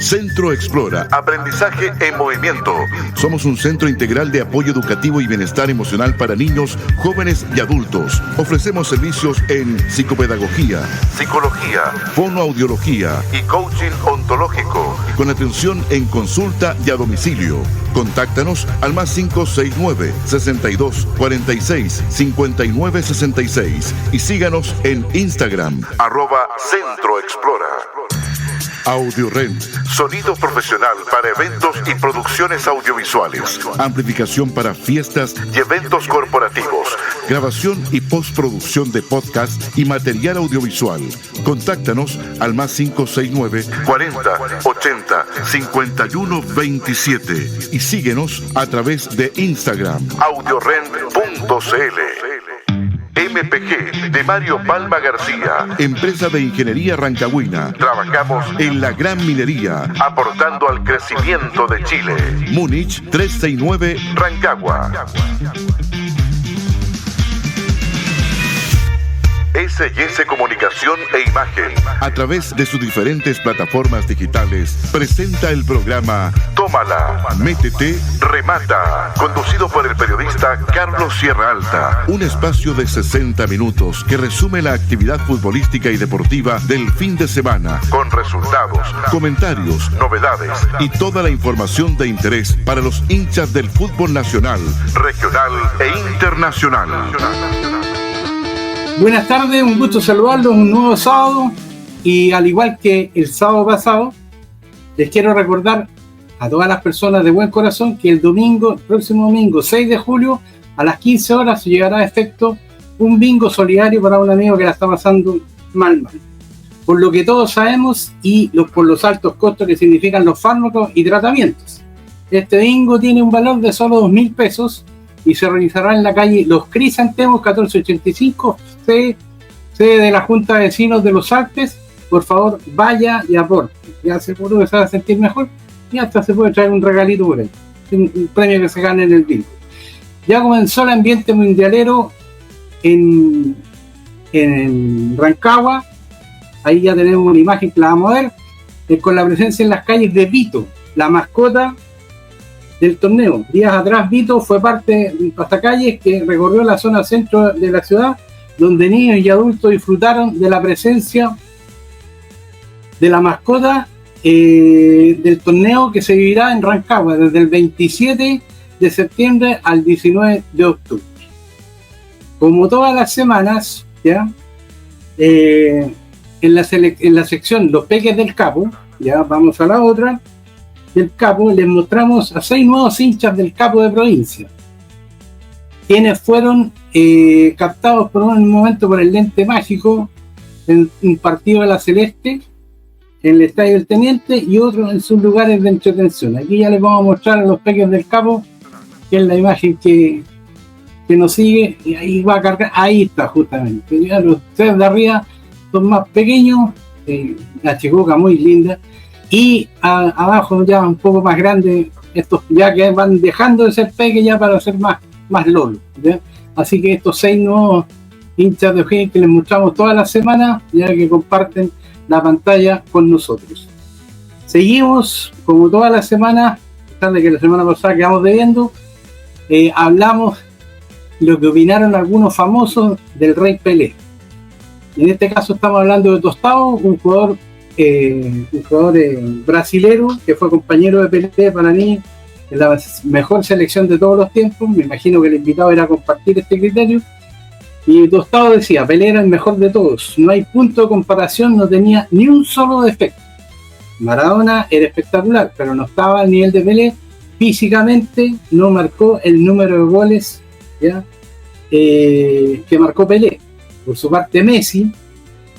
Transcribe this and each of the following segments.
Centro Explora. Aprendizaje en movimiento. Somos un centro integral de apoyo educativo y bienestar emocional para niños, jóvenes y adultos. Ofrecemos servicios en psicopedagogía, psicología, fonoaudiología y coaching ontológico, con atención en consulta y a domicilio. Contáctanos al +569 62 46 59 66 y síganos en Instagram @Centro Explora. AudioRent, sonido profesional para eventos y producciones audiovisuales, amplificación para fiestas y eventos corporativos, grabación y postproducción de podcast y material audiovisual. Contáctanos al +569 40 80 51 27 y síguenos a través de Instagram audiorent.cl. MPG de Mario Palma García, empresa de ingeniería rancagüina. Trabajamos en la gran minería, aportando al crecimiento de Chile. Múnich 369 Rancagua. S&S Comunicación e Imagen, a través de sus diferentes plataformas digitales, presenta el programa Tómala, Métete, Remata, conducido por el periodista Carlos Sierra Alta. Un espacio de 60 minutos que resume la actividad futbolística y deportiva del fin de semana, con resultados, comentarios, novedades y toda la información de interés para los hinchas del fútbol nacional, regional e internacional. Buenas tardes, un gusto saludarlos un nuevo sábado, y al igual que el sábado pasado, les quiero recordar a todas las personas de buen corazón que el próximo domingo 6 de julio a las 15 horas llegará a efecto un bingo solidario para un amigo que la está pasando mal. Por lo que todos sabemos y por los altos costos que significan los fármacos y tratamientos. Este bingo tiene un valor de solo 2.000 pesos y se realizará en la calle Los Crisantemos 1485, sede de la Junta de Vecinos de los Alpes. Por favor, vaya y aporte. Ya seguro que se va a sentir mejor y hasta se puede traer un regalito por ahí, un premio que se gane en el bingo. Ya comenzó el ambiente mundialero en Rancagua. Ahí ya tenemos una imagen que la vamos a ver, con la presencia en las calles de Vito, la mascota del torneo. Días atrás Vito fue parte de esta calle que recorrió la zona centro de la ciudad, donde niños y adultos disfrutaron de la presencia de la mascota del torneo que se vivirá en Rancagua desde el 27 de septiembre al 19 de octubre. Como todas las semanas, ¿ya? En la sección Los Peques del Capo, ya vamos a la otra, del Capo, les mostramos a 6 nuevos hinchas del Capo de provincia, quienes fueron captados por un momento por el lente mágico en un partido de la Celeste, en el Estadio del Teniente, y otro en sus lugares de entretención. Aquí ya les vamos a mostrar a los Peques del Capo, que es la imagen que nos sigue, y ahí va a cargar, ahí está justamente. Ya los 3 de arriba son más pequeños, la chicoca muy linda, y abajo ya un poco más grande, estos ya que van dejando de ser peques ya para ser más lolo, ¿ya? Así que estos 6 nuevos hinchas de O'Higgins que les mostramos todas las semanas, ya que comparten la pantalla con nosotros. Seguimos, como todas las semanas, tarde que la semana pasada quedamos debiendo, hablamos lo que opinaron algunos famosos del Rey Pelé. En este caso estamos hablando de Tostão, un jugador brasilero que fue compañero de Pelé para mí en la mejor selección de todos los tiempos. Me imagino que el invitado era compartir este criterio. Y Tostão decía: Pelé era el mejor de todos, no hay punto de comparación, no tenía ni un solo defecto. Maradona era espectacular, pero no estaba al nivel de Pelé. Físicamente no marcó el número de goles, ¿ya? Que marcó Pelé. Por su parte, Messi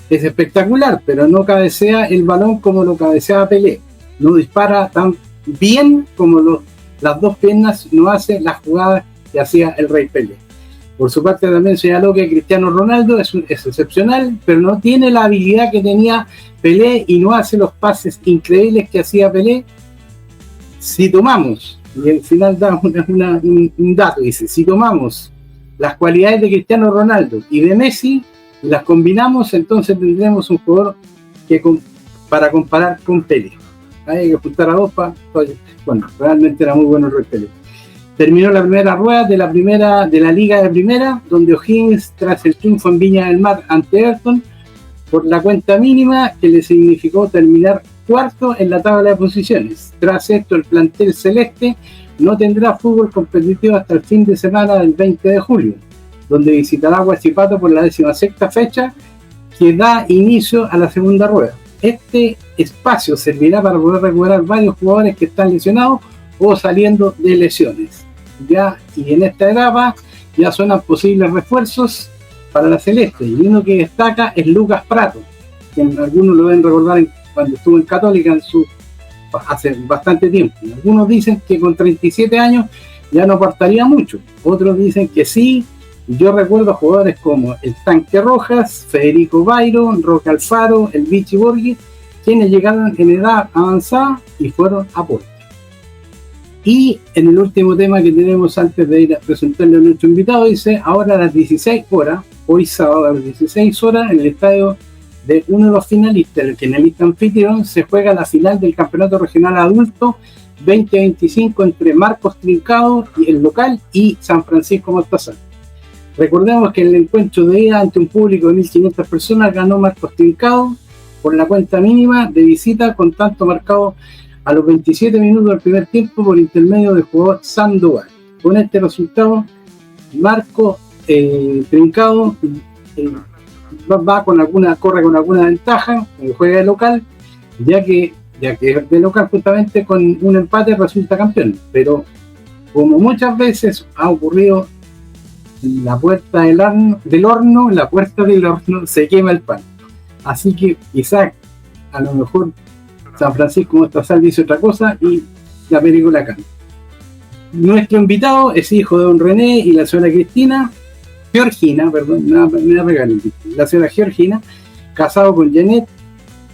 es espectacular, pero no cabecea el balón como lo cabeceaba Pelé. No dispara tan bien como las dos piernas, no hace las jugadas que hacía el Rey Pelé. Por su parte también señaló que Cristiano Ronaldo es excepcional, pero no tiene la habilidad que tenía Pelé y no hace los pases increíbles que hacía Pelé. Si tomamos, y al final da un dato, dice: si tomamos las cualidades de Cristiano Ronaldo y de Messi y las combinamos, entonces tendremos un jugador para comparar con Pelé. hay que juntar a dos bueno, realmente era muy bueno el Roy. Terminó la primera rueda de la Liga de Primera, donde O'Higgins, tras el triunfo en Viña del Mar ante Everton, por la cuenta mínima que le significó terminar cuarto en la tabla de posiciones. Tras esto, el plantel celeste no tendrá fútbol competitivo hasta el fin de semana del 20 de julio, donde visitará Huachipato por la 16ª fecha, que da inicio a la segunda rueda. Este espacio servirá para poder recuperar varios jugadores que están lesionados o saliendo de lesiones. Y en esta etapa ya suenan posibles refuerzos para la celeste, y uno que destaca es Lucas Prato, que algunos lo deben recordar cuando estuvo en Católica hace bastante tiempo. Algunos dicen que con 37 años ya no apartaría mucho, otros dicen que sí. Yo recuerdo jugadores como el Tanque Rojas, Federico Byron, Roque Alfaro, el Vichy Borghi, quienes llegaron en edad avanzada y fueron aporte. Y en el último tema que tenemos antes de ir a presentarle a nuestro invitado, dice: ahora a las 16 horas, hoy sábado a las 16 horas, en el estadio de uno de los finalistas, el finalista anfitrión, se juega la final del Campeonato Regional Adulto 2025 entre Marcos Trincado, el local, y San Francisco Mostazal. Recordemos que en el encuentro de ida ante un público de 1.500 personas ganó Marcos Trincado por la cuenta mínima de visita, con tanto marcado a los 27 minutos del primer tiempo por intermedio del jugador Sandoval. Con este resultado, Marco Trincado corre con alguna ventaja, juega de local, ya que de local justamente con un empate resulta campeón. Pero como muchas veces ha ocurrido, la puerta del horno se quema el pan. Así que quizás a lo mejor San Francisco Mostazal dice otra cosa y la película cambia. Nuestro invitado es hijo de don René y la señora Georgina, la señora Georgina, casado con Janet,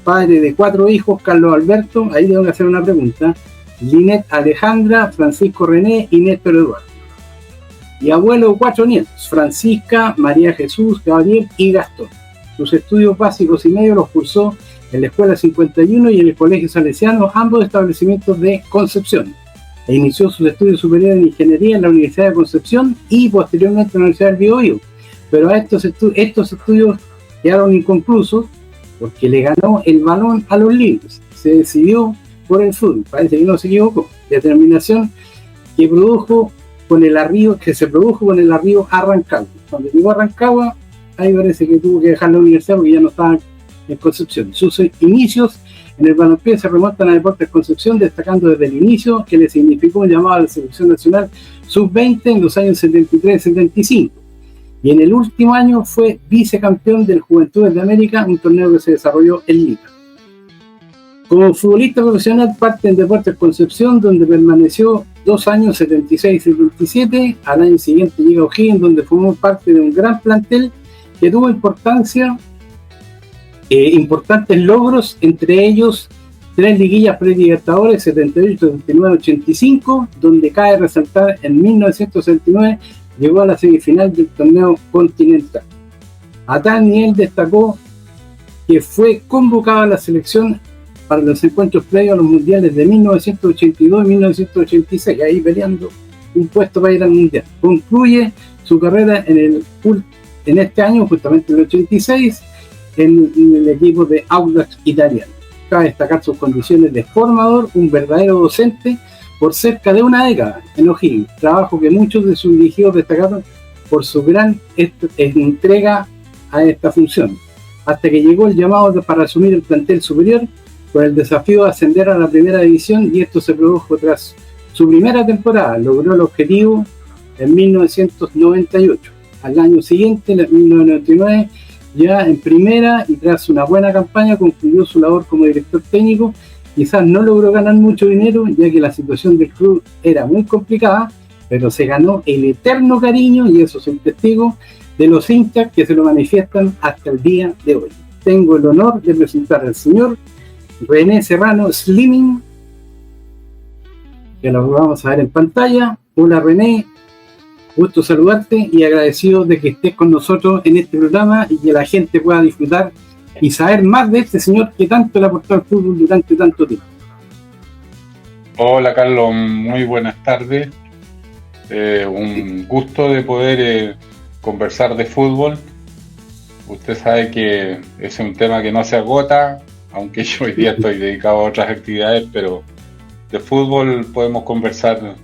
padre de 4 hijos: Carlos Alberto, ahí tengo que hacer una pregunta, Linet Alejandra, Francisco René y Néstor Eduardo. Y abuelo de 4 nietos: Francisca, María Jesús, Gabriel y Gastón. Sus estudios básicos y medios los cursó en la Escuela 51 y en el Colegio Salesiano, ambos establecimientos de Concepción. E inició sus estudios superiores en Ingeniería en la Universidad de Concepción y posteriormente en la Universidad del Biobío. Pero estos estudios quedaron inconclusos porque le ganó el balón a los libros. Se decidió por el fútbol, parece que no se equivocó. Determinación que se produjo con el arribo a Rancagua. Cuando llegó a Rancagua, ahí parece que tuvo que dejar la universidad porque ya no estaba en Concepción. Sus inicios en el balompié se remontan a Deportes Concepción, destacando desde el inicio que le significó un llamado a la selección nacional sub-20 en los años 73-75. Y en el último año fue vicecampeón del Juventudes de América, un torneo que se desarrolló en Lima. Como futbolista profesional parte en Deportes Concepción, donde permaneció 2 años, 76-77. Al año siguiente llega a O'Higgins, donde formó parte de un gran plantel que tuvo importantes logros, entre ellos 3 liguillas pre-libertadores, 78, 79, 85, donde cabe resaltar en 1969 llegó a la semifinal del torneo continental. A tal nivel destacó que fue convocado a la selección para los encuentros previos a los mundiales de 1982 y 1986, ahí peleando un puesto para ir al mundial. Concluye su carrera en este año, justamente en el 86, en el equipo de Audax italiano. Cabe destacar sus condiciones de formador, un verdadero docente por cerca de una década en O'Higgins, trabajo que muchos de sus dirigidos destacaron por su gran entrega a esta función, hasta que llegó el llamado para asumir el plantel superior con el desafío de ascender a la primera división, y esto se produjo tras su primera temporada. Logró el objetivo en 1998. Al año siguiente, en 1999, ya en primera, y tras una buena campaña concluyó su labor como director técnico. Quizás no logró ganar mucho dinero, ya que la situación del club era muy complicada, pero se ganó el eterno cariño, y eso soy testigo, de los hinchas que se lo manifiestan hasta el día de hoy. Tengo el honor de presentar al señor René Serrano Slimming, que lo vamos a ver en pantalla. Hola René, gusto saludarte y agradecido de que estés con nosotros en este programa y que la gente pueda disfrutar y saber más de este señor que tanto le aportó al fútbol durante tanto tiempo. Hola Carlos, muy buenas tardes. Un gusto de poder conversar de fútbol. Usted sabe que es un tema que no se agota, aunque yo hoy día estoy dedicado a otras actividades, pero de fútbol podemos conversar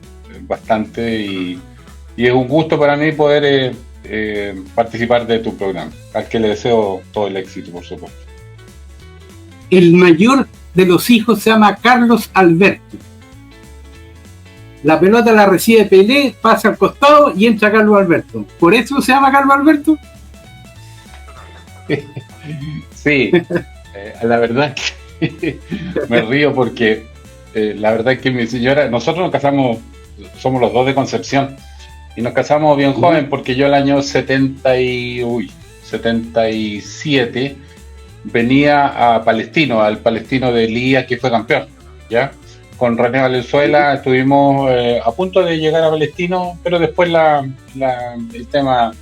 bastante y es un gusto para mí poder participar de tu programa, al que le deseo todo el éxito, por supuesto. El mayor de los hijos se llama Carlos Alberto. La pelota la recibe Pelé, pasa al costado y entra Carlos Alberto. ¿Por eso se llama Carlos Alberto? Sí, la verdad es que me río porque la verdad es que mi señora, nosotros nos casamos, somos los dos de Concepción, y nos casamos bien joven porque yo el año 77 venía a Palestino, al Palestino de Elías, que fue campeón, ¿ya? Con René Valenzuela estuvimos a punto de llegar a Palestino, pero después el tema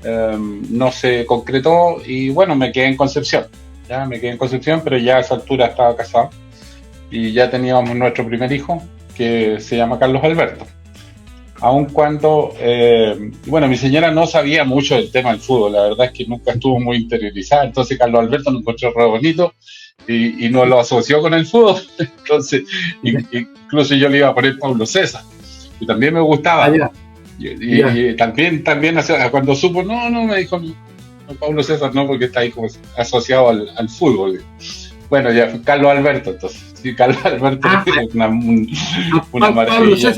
no se concretó y bueno, me quedé en Concepción, pero ya a esa altura estaba casado y ya teníamos nuestro primer hijo, que se llama Carlos Alberto. Aun cuando, bueno, mi señora no sabía mucho del tema del fútbol, la verdad es que nunca estuvo muy interiorizada, entonces Carlos Alberto nos encontró re bonito y nos lo asoció con el fútbol, entonces incluso yo le iba a poner Pablo César, y también me gustaba. Y también cuando supo, no, me dijo, no, Pablo César no, porque está ahí como asociado al fútbol. Bueno, ya Carlos Alberto, entonces. Sí, Carlos Alberto es una maravilla.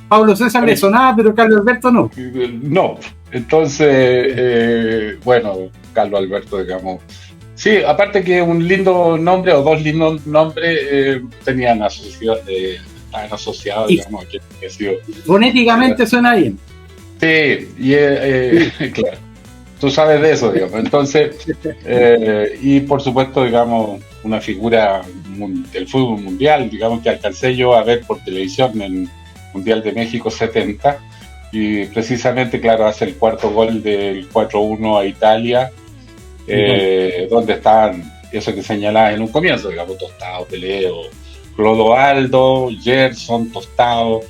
Pablo César le sonaba, pero Carlos Alberto no. No, entonces, bueno, Carlos Alberto, digamos. Sí, aparte que un lindo nombre o dos lindos nombres estaban asociados, digamos, que ha sido. Fonéticamente suena bien. Sí, claro. Tú sabes de eso, digamos. Entonces, y por supuesto, digamos, una figura del fútbol mundial, digamos, que alcancé yo a ver por televisión en el Mundial de México 70, y precisamente, claro, hace el cuarto gol del 4-1 a Italia, donde estaban, eso que señalabas en un comienzo, digamos, Tostado, Pelé, Clodoaldo, Gerson, Tostado,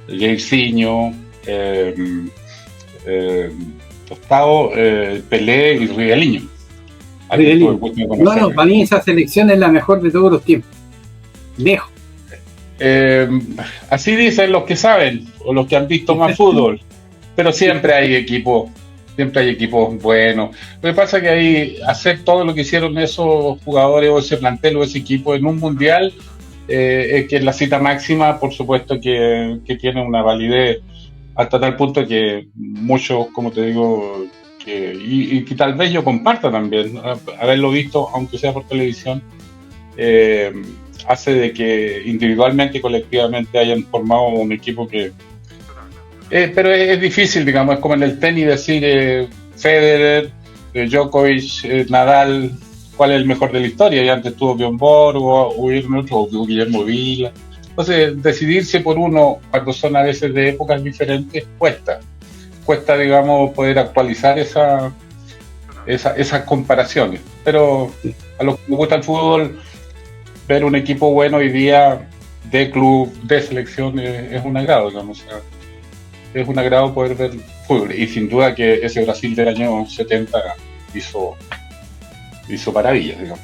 Jairzinho, Tostado, Pelé y Riveliño. No, para mí esa selección es la mejor de todos los tiempos. Lejos. Así dicen los que saben o los que han visto más fútbol, pero siempre hay equipos buenos. Lo que pasa es que ahí hacer todo lo que hicieron esos jugadores o ese plantel o ese equipo en un mundial es que es la cita máxima, por supuesto que tiene una validez hasta tal punto que muchos, como te digo, y que tal vez yo comparta también, haberlo visto, aunque sea por televisión, hace de que individualmente y colectivamente hayan formado un equipo que... pero es difícil, digamos, es como en el tenis decir Federer, Djokovic, Nadal, cuál es el mejor de la historia, y antes tuvo Bjorn Borg o Guillermo Vila. Entonces, decidirse por uno cuando son a veces de épocas diferentes cuesta, digamos, poder actualizar esas comparaciones. Pero a los que les gusta el fútbol, ver un equipo bueno hoy día de club, de selección, es un agrado, digamos. O sea, es un agrado poder ver fútbol. Y sin duda que ese Brasil del año 70 hizo maravillas, digamos.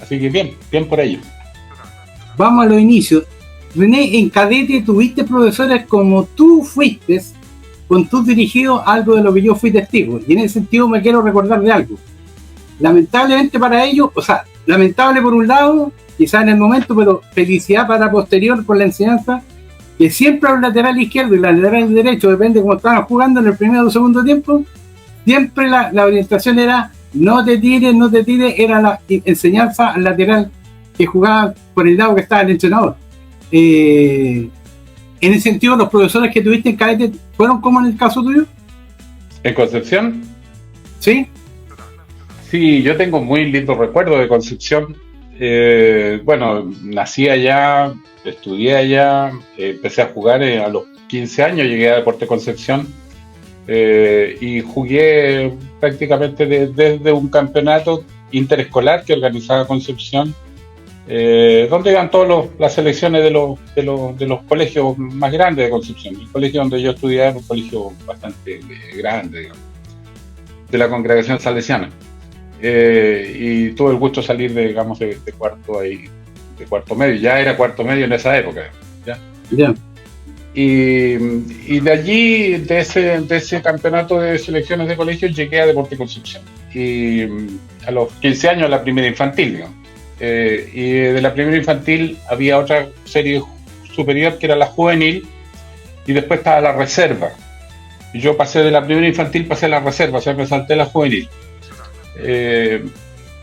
Así que bien por ello. Vamos a los inicios. René, en cadete tuviste profesores como tú fuiste, con tus dirigidos, algo de lo que yo fui testigo. Y en ese sentido me quiero recordar de algo. Lamentablemente para ellos, o sea, lamentable por un lado, quizás en el momento, pero felicidad para posterior con la enseñanza, que siempre el lateral izquierdo y el lateral derecho, depende de cómo estaban jugando en el primero o segundo tiempo, siempre la orientación era no te tires, era la enseñanza al lateral que jugaba por el lado que estaba el entrenador. En ese sentido, los profesores que tuviste en cadete fueron como en el caso tuyo. ¿En Concepción? Sí. Sí, yo tengo muy lindos recuerdos de Concepción. Bueno, nací allá, estudié allá, empecé a jugar a los 15 años, llegué a Deportes Concepción y jugué prácticamente desde un campeonato interescolar que organizaba Concepción donde iban todas las selecciones de los colegios más grandes de Concepción. El colegio donde yo estudiaba era un colegio bastante grande, digamos, de la congregación salesiana. Y tuve el gusto de salir de cuarto ahí, de cuarto medio. Ya era cuarto medio en esa época. ¿ya? Yeah. Y de allí, de ese campeonato de selecciones de colegios, llegué a Deportes Concepción. Y a los 15 años, la primera infantil, digamos. Y de la primera infantil había otra serie superior que era la juvenil, y después estaba la reserva. Y yo pasé de la primera infantil, pasé a la reserva, o sea, me salté la juvenil.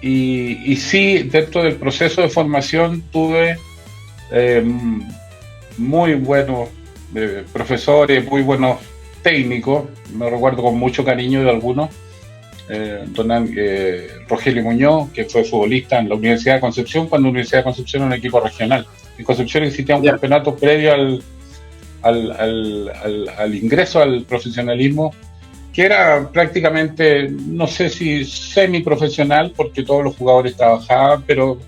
Y sí, dentro del proceso de formación tuve muy buenos profesores, muy buenos técnicos. Me recuerdo con mucho cariño de algunos. Rogelio Muñoz, que fue futbolista en la Universidad de Concepción, cuando la Universidad de Concepción era un equipo regional. En Concepción existía un campeonato previo al ingreso al profesionalismo, que era prácticamente, no sé si semiprofesional, porque todos los jugadores trabajaban, pero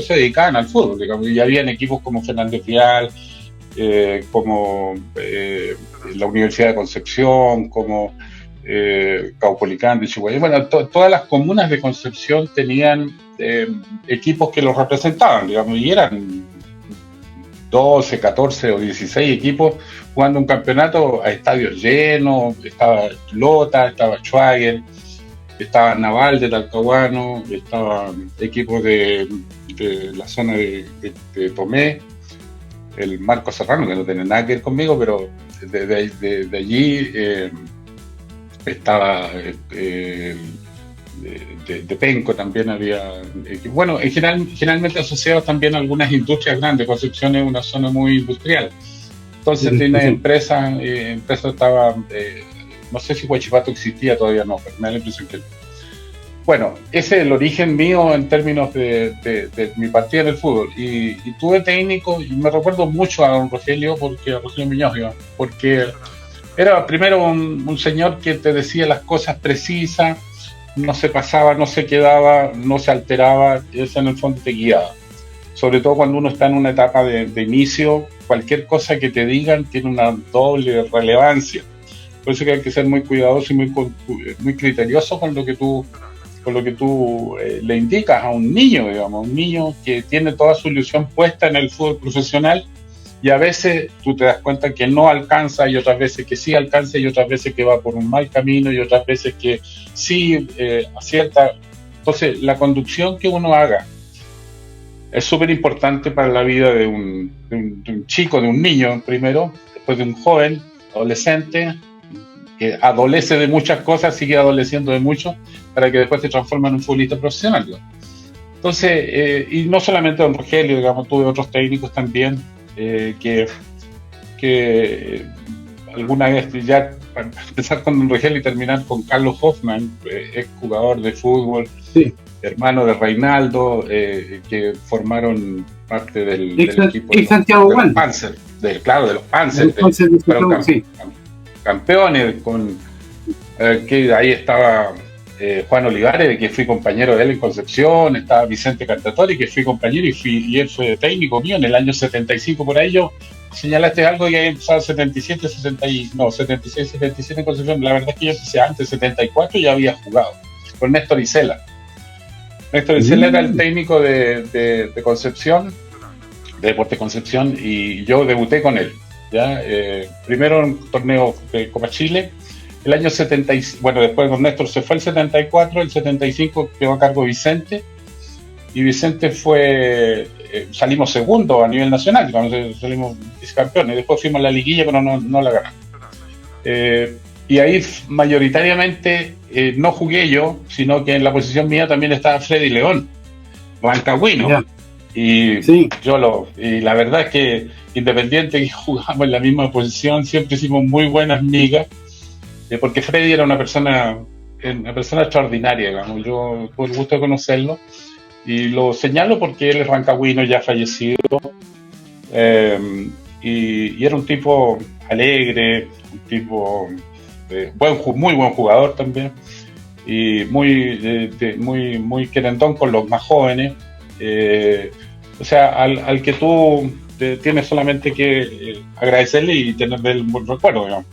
se dedicaban al fútbol, digamos, y habían equipos como Fernández Vial, como la Universidad de Concepción, como Caupolicán de Chihuahua. Bueno, todas las comunas de Concepción tenían equipos que los representaban, digamos, y eran 12, 14 o 16 equipos jugando un campeonato a estadios llenos. Estaba Lota, estaba Schwager, estaba Naval de Talcahuano, estaban equipos de la zona de Tomé, el Marco Serrano, que no tiene nada que ver conmigo, pero de allí estaba de Penco también había. Bueno, generalmente asociados también a algunas industrias grandes. Concepción es una zona muy industrial. Entonces tiene empresas estaba, no sé si Huachipato existía todavía, no, pero me da la impresión que no. Bueno, ese es el origen mío en términos de mi partida en el fútbol. Y tuve técnico, y me recuerdo mucho a don Rogelio, a Rogelio Muñoz, porque era primero un señor que te decía las cosas precisas, no se pasaba, no se quedaba, no se alteraba, eso en el fondo te guiaba. Sobre todo cuando uno está en una etapa de inicio, cualquier cosa que te digan tiene una doble relevancia. Por eso que hay que ser muy cuidadoso y muy criterioso con lo que tú le indicas a un niño, digamos, un niño que tiene toda su ilusión puesta en el fútbol profesional, y a veces tú te das cuenta que no alcanza, y otras veces que sí alcanza, y otras veces que va por un mal camino, y otras veces que sí acierta. Entonces, la conducción que uno haga es súper importante para la vida de un chico, de un niño primero, después de un joven, adolescente, que adolece de muchas cosas, sigue adoleciendo de mucho, para que después se transforme en un futbolista profesional, ¿no? Entonces, y no solamente don Rogelio, digamos, tuve otros técnicos también, que alguna vez, ya para empezar con don Rogelio y terminar con Carlos Hoffman, ex jugador de fútbol, sí, hermano de Reinaldo, que formaron parte del equipo de los Panzer, de los Panzer, fueron campeones, que ahí estaba Juan Olivares, que fui compañero de él en Concepción, estaba Vicente Cantatori, que fui compañero y él fue técnico mío en el año 75. Por ahí yo señalaste algo que había empezado 76, 77 en Concepción. La verdad es que yo empecé antes, 74, ya había jugado con Néstor Isela. Néstor Isela era el técnico de Concepción, de Deportes Concepción, y yo debuté con él, ¿ya? Primero en un torneo de Copa Chile. El año 75, bueno, después don Néstor se fue el 74, el 75 quedó a cargo Vicente, y Vicente salimos segundo a nivel nacional, digamos, salimos campeones, después fuimos a la liguilla, pero no la ganamos. Y ahí mayoritariamente no jugué yo, sino que en la posición mía también estaba Freddy León, rancagüino. Yeah. Y sí, y la verdad es que independiente que jugamos en la misma posición, siempre hicimos muy buenas migas. Porque Freddy era una persona extraordinaria, digamos. Yo tuve el gusto de conocerlo y lo señalo porque él es rancagüino, ya fallecido, y era un tipo alegre, un tipo muy buen jugador también, y muy querendón con los más jóvenes. O sea, al que tú tienes solamente que agradecerle y tenerle el buen recuerdo, digamos.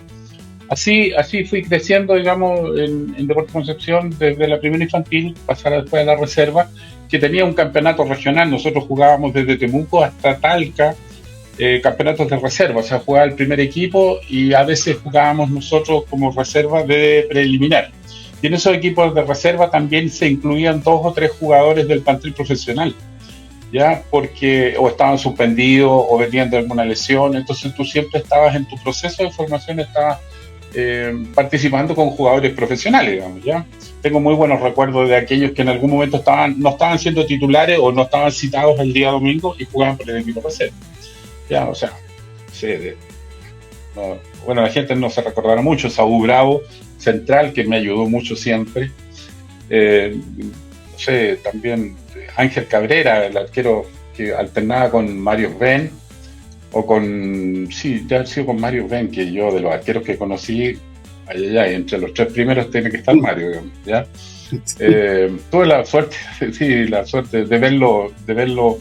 Así fui creciendo, digamos, en Deportes Concepción desde la primera infantil, pasar después a la reserva, que tenía un campeonato regional. Nosotros jugábamos desde Temuco hasta Talca, campeonatos de reserva, o sea, jugaba el primer equipo y a veces jugábamos nosotros como reserva de preliminar. Y en esos equipos de reserva también se incluían 2 o 3 jugadores del plantel profesional, ya, porque o estaban suspendidos o venían de alguna lesión. Entonces tú siempre estabas en tu proceso de formación, estabas participando con jugadores profesionales, digamos, ya. Tengo muy buenos recuerdos de aquellos que en algún momento no estaban siendo titulares o no estaban citados el día domingo y jugaban por el equipo reserva. Ya, o sea, bueno, la gente no se recordará mucho. Saúl Bravo, central, que me ayudó mucho siempre. No sé, también Ángel Cabrera, el arquero que alternaba con Mario Ben, ya ha sido con Mario Ben, que yo de los arqueros que conocí, entre los 3 primeros tiene que estar Mario, digamos, ¿ya? Tuve la suerte de verlo.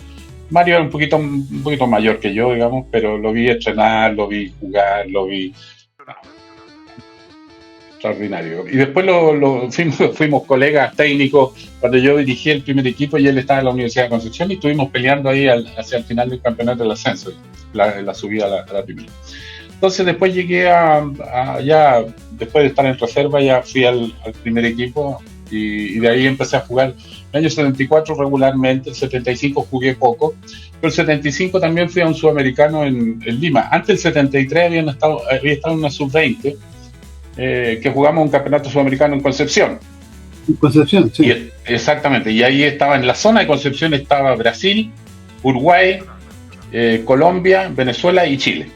Mario era un poquito mayor que yo, digamos, pero lo vi entrenar, lo vi jugar, extraordinario. Y después fuimos colegas técnicos cuando yo dirigí el primer equipo y él estaba en la Universidad de Concepción y estuvimos peleando ahí hacia el final del campeonato del ascenso, la subida a la primera. Entonces después llegué ya después de estar en reserva, ya fui al primer equipo y de ahí empecé a jugar. El año 74 regularmente, el 75 jugué poco, pero el 75 también fui a un sudamericano en Lima. Antes del 73 había estado en una sub-20, que jugamos un campeonato sudamericano en Concepción. En Concepción, sí. Exactamente, y ahí estaba, en la zona de Concepción estaba Brasil, Uruguay, Colombia, Venezuela y Chile.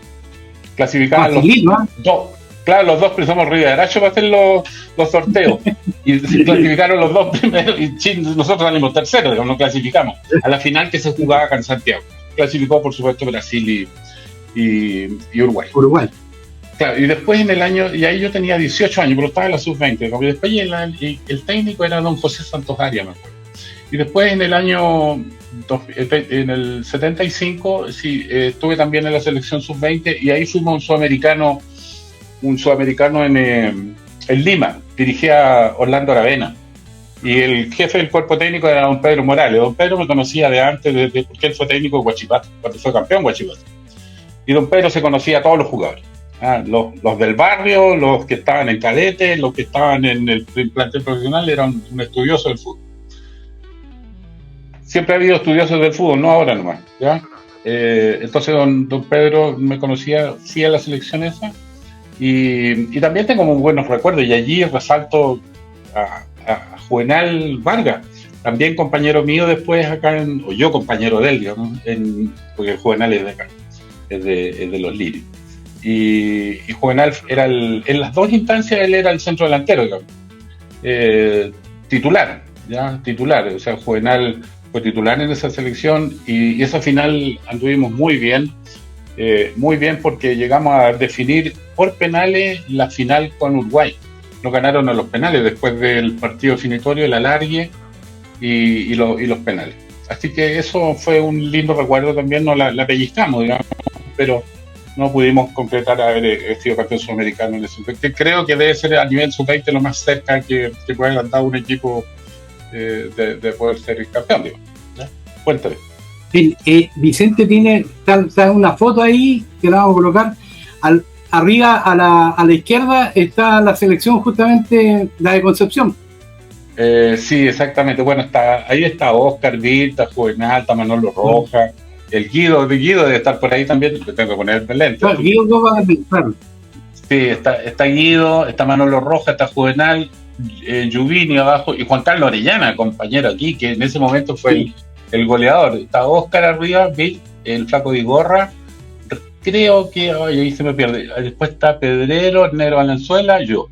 Clasificaban los dos. Claro, los 2 somos Río de Aracho para hacer los sorteos. Y se clasificaron los 2 primeros y nosotros salimos terceros, no clasificamos. A la final que se jugaba acá en Santiago. Clasificó, por supuesto, Brasil y Uruguay. Claro, y después en el año, y ahí yo tenía 18 años, pero estaba en la sub-20. Y después el técnico era don José Santos Arias, me acuerdo. Y después en el año, en el 75, sí, estuve también en la selección sub-20 y ahí fuimos un sudamericano en Lima. Dirigía a Orlando Aravena y el jefe del cuerpo técnico era don Pedro Morales. Don Pedro me conocía de antes, porque él fue técnico de Huachipato, cuando fue campeón Huachipato. Y don Pedro se conocía a todos los jugadores, los del barrio, los que estaban en cadete, los que estaban en el plantel profesional. Era un estudioso del fútbol. Siempre ha habido estudiosos del fútbol, no ahora nomás, ¿ya? Entonces don Pedro me conocía, fui a la selección esa. Y también tengo muy buenos recuerdos, y allí resalto a Juvenal Vargas, también compañero mío después acá, o yo compañero de él, digamos, porque Juvenal es de acá, es de los Lirios. Y Juvenal era en las 2 instancias él era el centro delantero, digamos, titular, o sea, Juvenal fue titular en esa selección y esa final anduvimos muy bien porque llegamos a definir por penales la final con Uruguay. Nos ganaron a los penales después del partido definitorio, el alargue y los penales. Así que eso fue un lindo recuerdo también, nos la pellizcamos, digamos, pero no pudimos concretar haber sido campeón sudamericano en ese sub-20. Creo que debe ser a nivel sub-20 lo más cerca que puede haber andado un equipo de poder ser el campeón, digamos. ¿Ya? Cuéntame. Vicente tiene una foto ahí que la vamos a colocar arriba a la izquierda. Está la selección, justamente la de Concepción. Sí, exactamente. Bueno, ahí está Oscar Vita, Juvenal, está Manolo Rojas, el Guido debe estar por ahí también. Le tengo que poner el lente. Claro, Guido, claro. Sí, está Guido, está Manolo Rojas, está Juvenal, Yuvini abajo y Juan Carlos Orellana, compañero aquí, que en ese momento fue el goleador. Está Oscar arriba, Bill, el flaco de Gorra, creo que ahí se me pierde. Después está Pedrero, Nero Valenzuela, yo.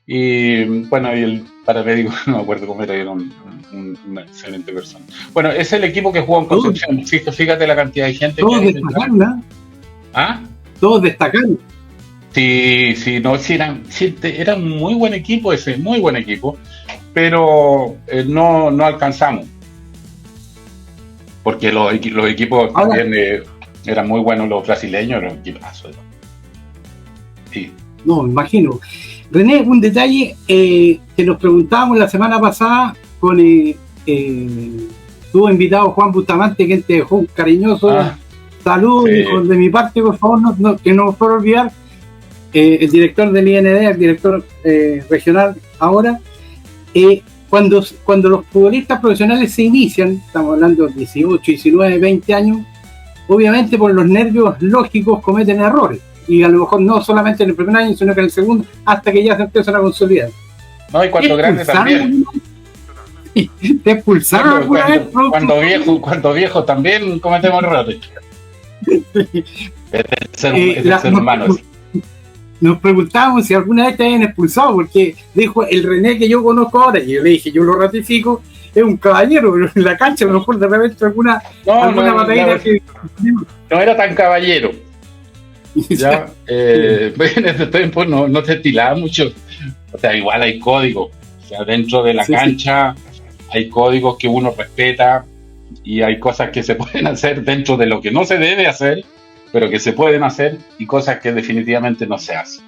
Y bueno, y el paramédico, no me acuerdo cómo era una excelente persona. Bueno, es el equipo que jugó en Concepción. Fíjate la cantidad de gente. Todos destacaron, ¿no? ¿Ah? Todos destacaron. Sí, era un muy buen equipo ese, muy buen equipo, pero no alcanzamos. porque los equipos ahora, también eran muy buenos, los brasileños eran equipazos. Sí. No, me imagino. René, un detalle que nos preguntábamos la semana pasada con tuvo invitado Juan Bustamante, que te dejó un cariñoso saludo, sí. Dijo, de mi parte, por favor, que no por olvidar, el director del IND, el director regional ahora, cuando los futbolistas profesionales se inician, estamos hablando de 18, 19, 20 años, obviamente por los nervios lógicos cometen errores, y a lo mejor no solamente en el primer año, sino que en el segundo, hasta que ya se empiezan a consolidar. No, y cuando grande también. ¿Te expulsaron alguna vez? Cuando viejo también cometemos errores. Es el ser humano. Nos preguntábamos si alguna vez te habían expulsado, porque dijo el René que yo conozco ahora, y yo le dije, yo lo ratifico, es un caballero, pero en la cancha a lo mejor de repente alguna batallita que... No era tan caballero. Ya, en ese tiempo no se estilaba mucho. O sea, igual hay códigos. O sea, dentro de la cancha hay códigos que uno respeta y hay cosas que se pueden hacer dentro de lo que no se debe hacer, pero que se pueden hacer, y cosas que definitivamente no se hacen.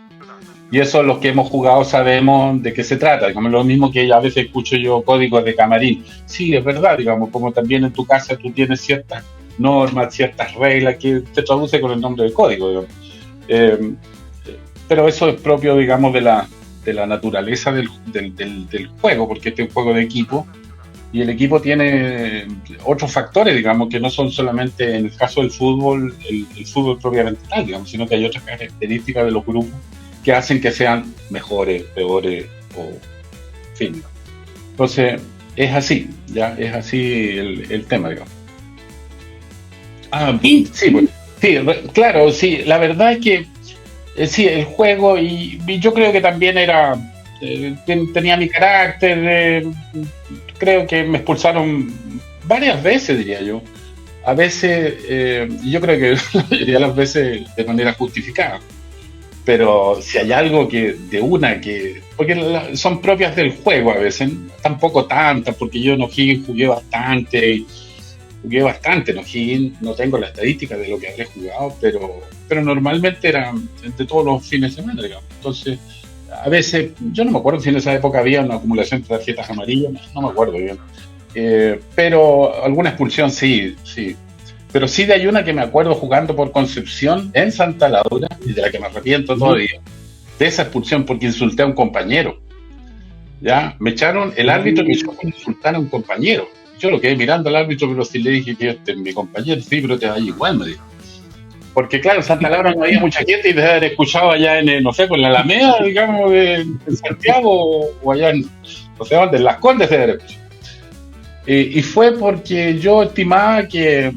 Y eso los que hemos jugado sabemos de qué se trata. Como lo mismo que a veces escucho yo, códigos de camarín. Sí, es verdad, digamos, como también en tu casa tú tienes ciertas normas, ciertas reglas que se traduce con el nombre del código. Pero eso es propio, digamos, de la naturaleza del juego, porque este es un juego de equipo, y el equipo tiene otros factores, digamos, que no son solamente, en el caso del fútbol, el fútbol propiamente tal, digamos, sino que hay otras características de los grupos que hacen que sean mejores, peores, o en fin. Entonces, es así, ya, es así el tema, digamos. Sí, pues, sí, claro, sí, la verdad es que sí, el juego, y yo creo que también era, tenía mi carácter, creo que me expulsaron varias veces, diría yo. A veces, yo creo que la mayoría de las veces de manera justificada. Pero si hay algo que porque son propias del juego a veces, tampoco tantas, porque yo en O'Higgins jugué bastante en O'Higgins, no tengo la estadística de lo que habré jugado, pero normalmente eran de todos los fines de semana, digamos. Entonces, a veces, yo no me acuerdo si en esa época había una acumulación de tarjetas amarillas, no me acuerdo bien. Pero alguna expulsión sí. Pero sí hay una que me acuerdo jugando por Concepción en Santa Laura, y de la que me arrepiento todavía, de esa expulsión porque insulté a un compañero. ¿Ya? Me echaron, el árbitro me echó por insultar a un compañero. Yo lo quedé mirando al árbitro, pero sí le dije que este es mi compañero, sí, pero te va igual, me dijo. Porque claro, en Santa Laura no había mucha gente y de haber escuchado allá en, no sé, por la Alameda, digamos, en Santiago, o allá en, no sé dónde, en Las Condes de haber escuchado. Y fue porque yo estimaba que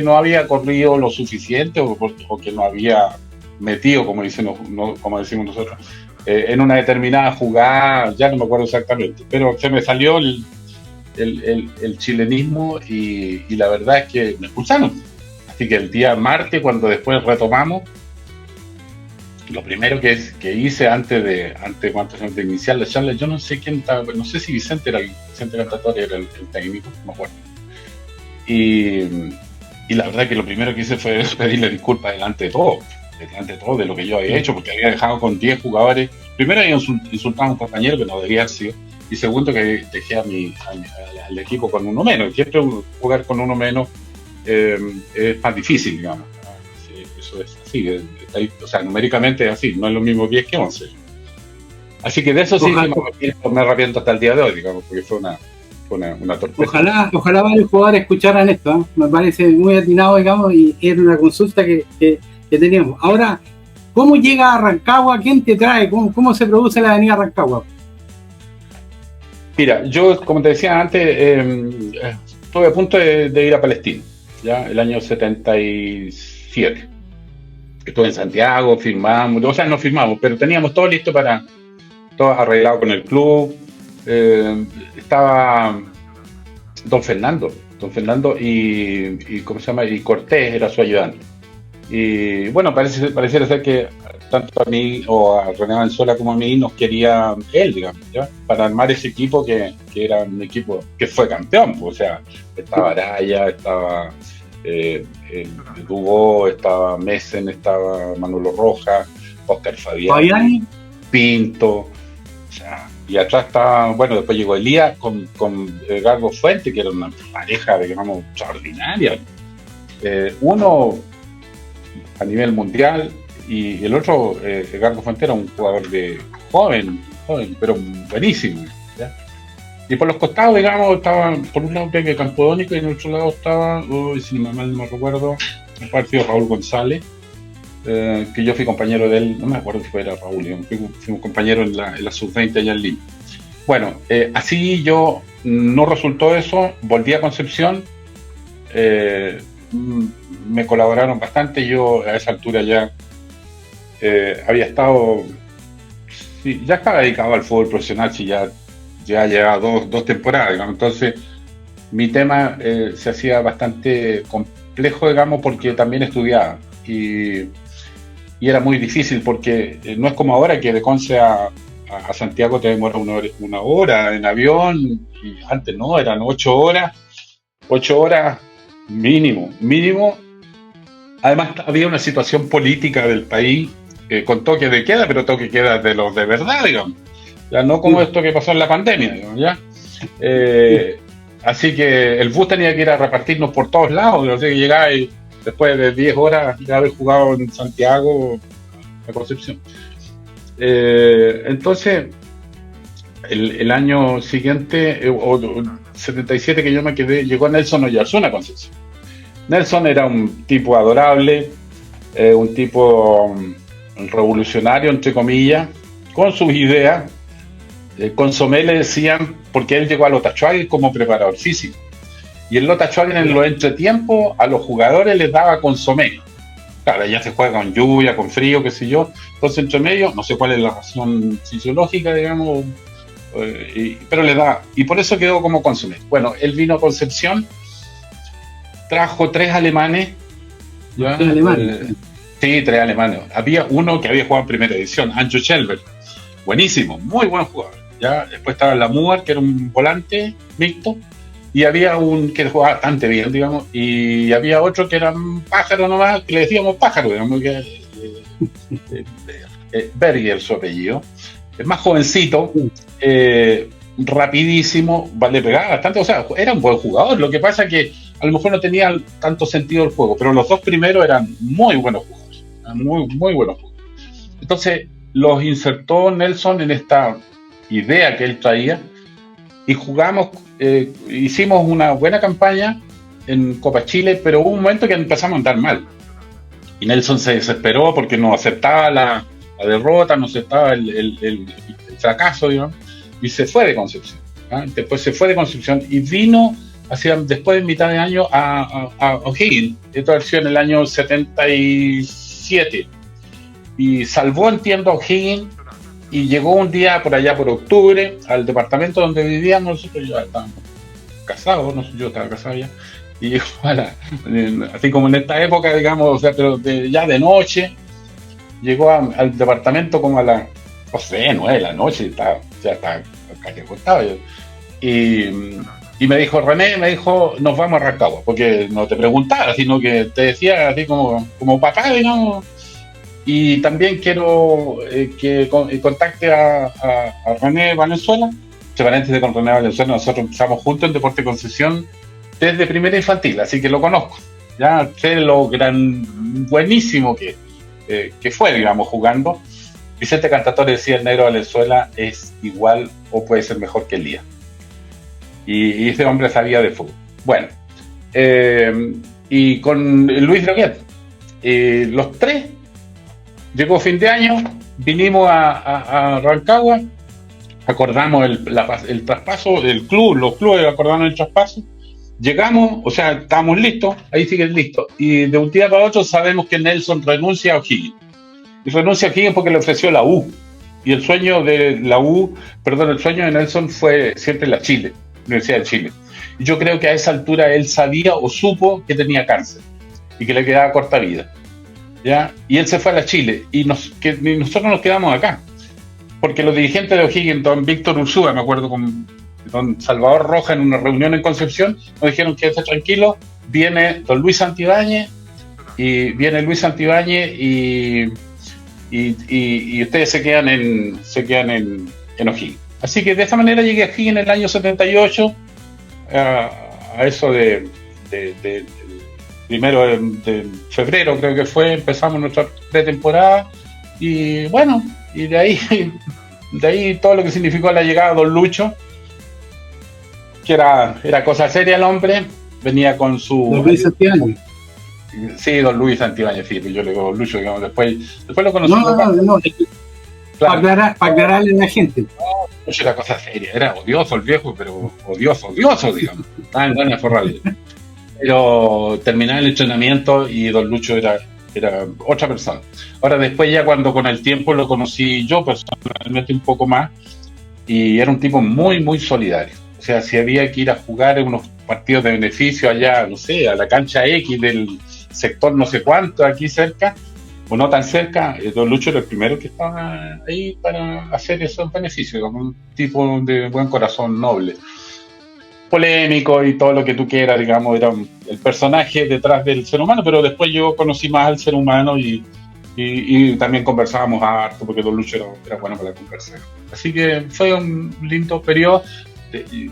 no había corrido lo suficiente o que no había metido, como decimos nosotros, en una determinada jugada, ya no me acuerdo exactamente, pero se me salió el chilenismo y la verdad es que me expulsaron. Así que el día martes, cuando después retomamos, lo primero que hice antes de iniciar la charla, yo no sé quién estaba, no sé si Vicente Cantatore era el técnico, no me acuerdo. Y la verdad que lo primero que hice fue pedirle disculpas delante de todo de lo que yo había hecho, porque había dejado con 10 jugadores. Primero había insultado a un compañero que no debía haber sido, y segundo que dejé al equipo con uno menos. Siempre jugar con uno menos es más difícil, digamos. Sí, eso es así, o sea, numéricamente es así, no es lo mismo 10 que 11. Así que de eso sí me arrepiento hasta el día de hoy, digamos, porque fue una torpeza. Ojalá varios jugadores escucharan esto, ¿eh? Me parece muy atinado, digamos, y era una consulta que teníamos. Ahora, ¿cómo llega a Rancagua? ¿Quién te trae? ¿Cómo se produce la avenida Rancagua? Mira, yo, como te decía antes, estuve a punto de ir a Palestino, ya el año 77. Estuve en Santiago, firmamos, o sea, no firmamos, pero teníamos todo listo todo arreglado con el club. Estaba Don Fernando y ¿cómo se llama? Y Cortés era su ayudante. Y bueno, pareciera ser que tanto a mí o a René Valenzuela como a mí nos quería él, digamos, ¿ya? Para armar ese equipo que era un equipo que fue campeón, pues, o sea, estaba Araya, estaba Dubó, estaba Messen, estaba Manolo Rojas, Oscar Fabián, Pinto, o sea, y atrás estaba, bueno, después llegó Elías con Edgardo Fuente, que era una pareja, digamos, extraordinaria. Uno a nivel mundial y el otro, Edgardo Fuente, era un jugador de joven, pero buenísimo, ¿ya? Y por los costados, digamos, estaba por un lado Pepe Campodónico y en el otro lado estaba, si mal no recuerdo, el partido Raúl González, que yo fui compañero de él, no me acuerdo si era Raúl, fuimos compañeros en la sub-20 allá en Lima. Bueno, así yo no resultó eso, volví a Concepción, me colaboraron bastante, yo a esa altura ya había estado, sí, ya estaba dedicado al fútbol profesional, si ya llevaba dos temporadas, digamos. Entonces mi tema se hacía bastante complejo, digamos, porque también estudiaba y era muy difícil porque no es como ahora que de Conce a Santiago te demora una hora en avión, y antes no, eran 8 horas mínimo. Además había una situación política del país con toque de queda, pero toque de queda de los de verdad, digamos, ya no como esto que pasó en la pandemia, digamos, ¿ya? Así que el bus tenía que ir a repartirnos por todos lados, o sea, que llegaba y después de 10 horas de haber jugado en Santiago, a Concepción. Entonces, el año siguiente, o 77 que yo me quedé, llegó Nelson Oyarzún a Concepción. Nelson era un tipo adorable, un tipo revolucionario, entre comillas, con sus ideas. Consomé le decían, porque él llegó a Lota Schwager como preparador físico. Y en Lota Schwager, en los entretiempos, a los jugadores les daba consomé. Claro, ya se juega con lluvia, con frío, qué sé yo. Entonces, entre medio, no sé cuál es la razón fisiológica, digamos, pero le da. Y por eso quedó como consomé. Bueno, él vino a Concepción, trajo 3 alemanes. ¿Ya? 3 alemanes. Sí, 3 alemanes. Había uno que había jugado en primera edición, Ancho Schelberg. Buenísimo, muy buen jugador. ¿Ya? Después estaba Lamuar, que era un volante mixto. Y había un que jugaba bastante bien, digamos, y había otro que era un pájaro nomás, que le decíamos pájaro, digamos, Berger su apellido, más jovencito, rapidísimo, le pegaba bastante, o sea, era un buen jugador. Lo que pasa es que a lo mejor no tenía tanto sentido el juego, pero los 2 primeros eran muy buenos jugadores, muy buenos jugadores. Entonces los insertó Nelson en esta idea que él traía y jugamos. Hicimos una buena campaña en Copa Chile, pero hubo un momento que empezamos a andar mal. Y Nelson se desesperó porque no aceptaba la derrota, no aceptaba el fracaso, digamos, y se fue de Concepción. Después se fue de Concepción y vino después de mitad de año a O'Higgins. Esto ha sido en el año 77. Y salvó, entiendo, a O'Higgins. Y llegó un día por allá por octubre al departamento donde vivíamos. Nosotros ya estábamos casados, yo estaba casado ya, y llegó así como en esta época, digamos, o sea, pero ya de noche, llegó al departamento como a las, no sé, 9 de la noche, ya estaba casi acostado. Y me dijo, René, nos vamos a Rancagua, porque no te preguntaba, sino que te decía así como papá, digamos. Y también quiero que contacte a René Valenzuela. Entre con René Valenzuela, nosotros empezamos juntos en Deporte Concepción desde primera infantil, así que lo conozco. Ya sé lo buenísimo que fue, digamos, jugando. Vicente Cantatore decía, el negro Valenzuela es igual o puede ser mejor que Elías. Y ese hombre sabía de fútbol. Bueno, y con Luis Droguet, los 3. Llegó fin de año, vinimos a Rancagua, acordamos el traspaso del club, los clubes acordaron el traspaso, llegamos, o sea, estábamos listos, ahí siguen listos, y de un día para otro sabemos que Nelson renuncia a O'Higgins, y renuncia a O'Higgins porque le ofreció la U, y el sueño de Nelson fue siempre la Universidad de Chile, y yo creo que a esa altura él sabía o supo que tenía cáncer, y que le quedaba corta vida. ¿ya? Y él se fue a la Chile y nosotros nos quedamos acá. Porque los dirigentes de O'Higgins, don Víctor Ursúa, me acuerdo con don Salvador Roja en una reunión en Concepción, nos dijeron que esté tranquilo, viene don Luis Santibáñez y ustedes se quedan en O'Higgins. Así que de esta manera llegué a O'Higgins en el año 78, a eso de primero de febrero creo que fue, empezamos nuestra pretemporada y bueno, y de ahí todo lo que significó la llegada de don Lucho, que era cosa seria el hombre, venía con su... Don Luis Santibáñez. Sí, don Luis Santibáñez, sí, yo le digo don Lucho, digamos, después lo conocimos. No, claro. Para aclararle a la gente. Lucho era cosa seria, era odioso el viejo, pero odioso, digamos, estaba en ganas de forrarle. Pero terminaba el entrenamiento y don Lucho era otra persona. Ahora después ya cuando con el tiempo lo conocí yo personalmente un poco más, y era un tipo muy, muy solidario. O sea, si había que ir a jugar en unos partidos de beneficio allá, no sé, a la cancha X del sector no sé cuánto, aquí cerca, o no tan cerca, don Lucho era el primero que estaba ahí para hacer esos beneficios, como un tipo de buen corazón, noble, polémico y todo lo que tú quieras, digamos, era el personaje detrás del ser humano, pero después yo conocí más al ser humano y también conversábamos harto, porque don Lucho era bueno para conversar. Así que fue un lindo periodo.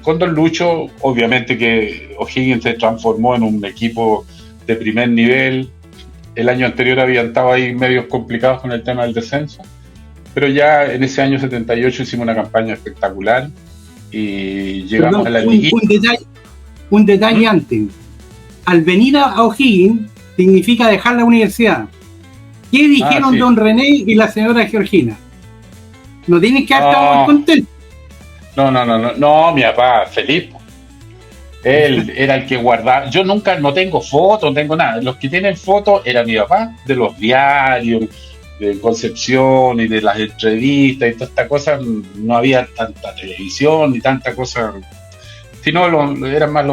Con don Lucho, obviamente que O'Higgins se transformó en un equipo de primer nivel. El año anterior habían estado ahí medios complicados con el tema del descenso, pero ya en ese año 78 hicimos una campaña espectacular y llegamos a la liguilla. Un detalle antes. Al venir a O'Higgins significa dejar la universidad. ¿Qué dijeron don René y la señora Georgina? ¿No tienen que estar muy contentos? No, mi papá, Felipe. Él era el que guardaba. Yo nunca, no tengo fotos, no tengo nada. Los que tienen fotos era mi papá, de los diarios, de Concepción y de las entrevistas y toda esta cosa. No había tanta televisión ni tanta cosa, sino era más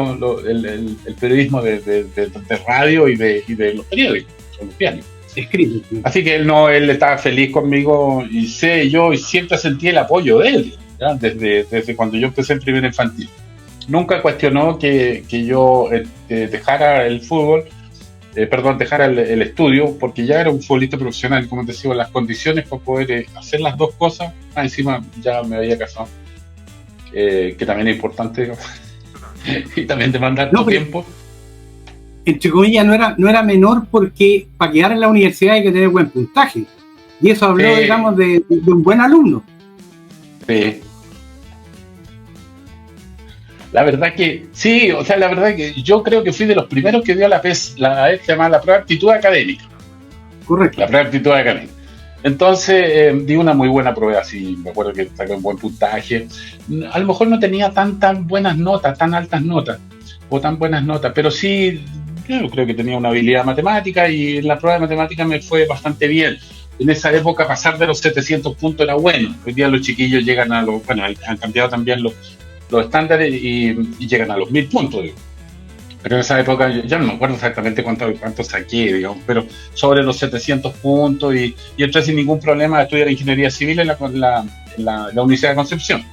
el periodismo de radio y de los periódicos, los diarios. Escrito. Así que él estaba feliz conmigo y siempre sentí el apoyo de él, ¿ya? Desde cuando yo empecé en primera infantil. Nunca cuestionó que yo dejara el fútbol, dejara el estudio, porque ya era un futbolista profesional, como te digo, las condiciones para poder hacer las dos cosas, encima ya me había casado, que también es importante, digamos, y también demanda tiempo. Entre comillas, no era menor, porque para quedar en la universidad hay que tener buen puntaje. Y eso habló, digamos, de un buen alumno. Sí. La verdad que sí, o sea, la verdad que yo creo que fui de los primeros que dio la prueba de aptitud académica. Correcto. La prueba de aptitud académica. Entonces di una muy buena prueba, sí, me acuerdo que saqué un buen puntaje. A lo mejor no tenía tan buenas notas, tan altas notas, o tan buenas notas, pero sí, yo creo que tenía una habilidad matemática y en la prueba de matemática me fue bastante bien. En esa época pasar de los 700 puntos era bueno. Hoy día los chiquillos llegan a los, bueno, han cambiado también los estándares y llegan a los 1000 puntos, digo. Pero en esa época ya no me acuerdo exactamente cuánto saqué, digamos, pero sobre los 700 puntos y entré sin ningún problema a estudiar ingeniería civil en la Universidad de Concepción.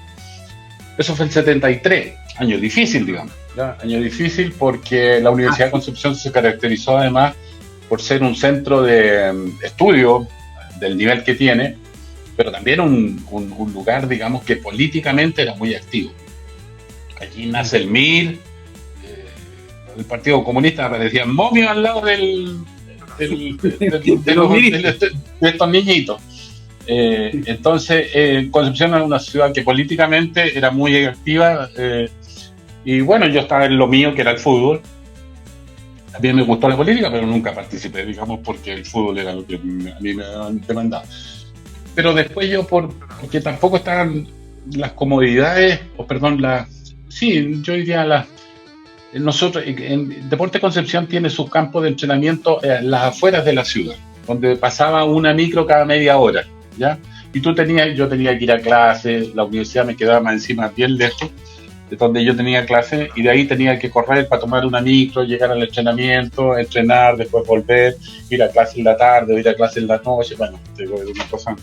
Eso fue el 73, año difícil, digamos, ¿ya? Año difícil porque la Universidad de Concepción se caracterizó además por ser un centro de estudio del nivel que tiene, pero también un lugar, digamos, que políticamente era muy activo. Allí nace el MIR, el Partido Comunista aparecía momio al lado de estos niñitos. Entonces, Concepción era una ciudad que políticamente era muy activa, y bueno, yo estaba en lo mío, que era el fútbol. También me gustó la política, pero nunca participé, digamos, porque el fútbol era lo que a mí me demandaba. Pero después porque tampoco estaban las comodidades, yo diría nosotros, en Deportes Concepción tiene sus campos de entrenamiento en las afueras de la ciudad, donde pasaba una micro cada media hora, ¿ya? Y yo tenía que ir a clase, la universidad me quedaba más encima bien lejos, donde yo tenía clase, y de ahí tenía que correr para tomar una micro, llegar al entrenamiento, entrenar, después volver, ir a clase en la tarde, o ir a clase en la noche, bueno, una cosa.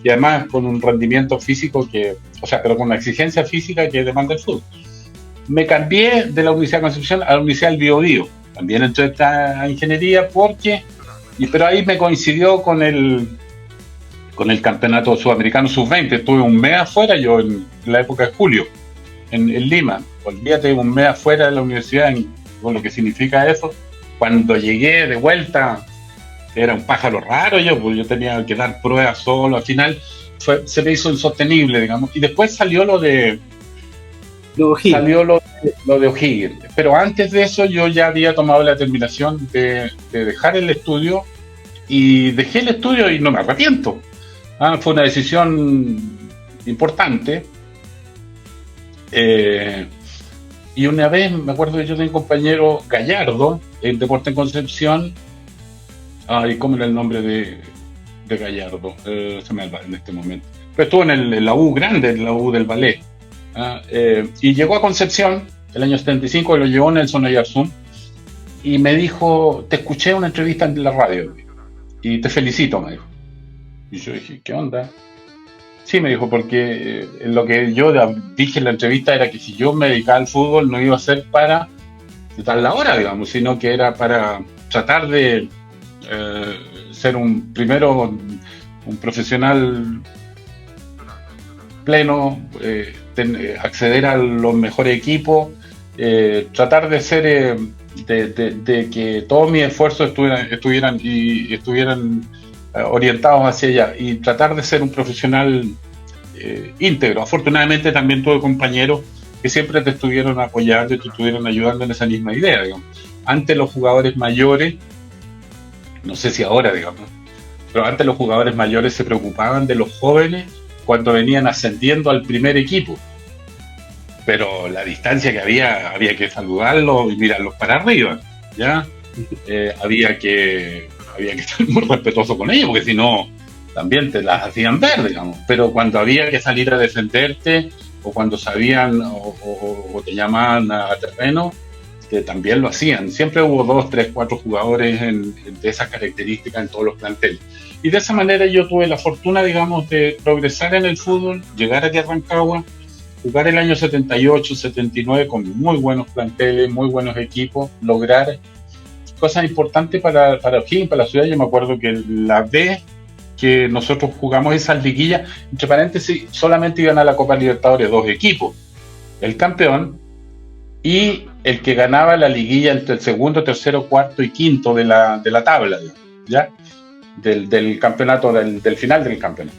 Y además con un rendimiento físico pero con una exigencia física que demanda el fútbol. Me cambié de la Universidad de Concepción a la Universidad del Biobío. También entré a ingeniería pero ahí me coincidió con el campeonato sudamericano sub-20. Estuve un mes afuera, yo en la época de julio, en Lima. Olvídate, un mes afuera de la universidad, con lo que significa eso. Cuando llegué de vuelta, era un pájaro raro pues yo tenía que dar pruebas solo. Al final se me hizo insostenible, digamos. Y después salió lo de O'Higgins. Pero antes de eso yo ya había tomado la determinación de dejar el estudio, y dejé el estudio y no me arrepiento. Fue una decisión importante. Y una vez me acuerdo que yo tenía un compañero Gallardo en Deporte en Concepción. ¿Cómo era el nombre de Gallardo? Se me va en este momento. Pero estuvo en la U grande, en la U del ballet. Y llegó a Concepción el año 75, y lo llevó Nelson Oyarzún, y me dijo: te escuché en una entrevista en la radio y te felicito, me dijo. Y yo dije: ¿qué onda? Sí, me dijo, porque lo que yo dije en la entrevista era que si yo me dedicaba al fútbol no iba a ser para dar la hora, digamos, sino que era para tratar de ser un profesional pleno, acceder a los mejores equipos, tratar de ser de que todos mis esfuerzos estuvieran orientados hacia allá, y tratar de ser un profesional íntegro. Afortunadamente también tuve compañeros que siempre te estuvieron apoyando y te estuvieron ayudando en esa misma idea, digamos. Antes los jugadores mayores, no sé si ahora, digamos, pero antes los jugadores mayores se preocupaban de los jóvenes cuando venían ascendiendo al primer equipo. Pero la distancia que había que saludarlos y mirarlos para arriba, ¿ya? Había que estar muy respetuoso con ellos, porque si no, también te las hacían ver, digamos. Pero cuando había que salir a defenderte, o cuando sabían o te llamaban a terreno, que también lo hacían. Siempre hubo 2, 3, 4 jugadores de esas características en todos los planteles. Y de esa manera yo tuve la fortuna, digamos, de progresar en el fútbol, llegar aquí a Rancagua, jugar el año 78, 79 con muy buenos planteles, muy buenos equipos, lograr cosas importantes para O'Higgins, para la ciudad. Yo me acuerdo que la B que nosotros jugamos esas liguillas, entre paréntesis, solamente iban a la Copa Libertadores 2 equipos, el campeón y el que ganaba la liguilla entre el segundo, tercero, cuarto y quinto de la tabla, ¿ya? Del campeonato, del final del campeonato.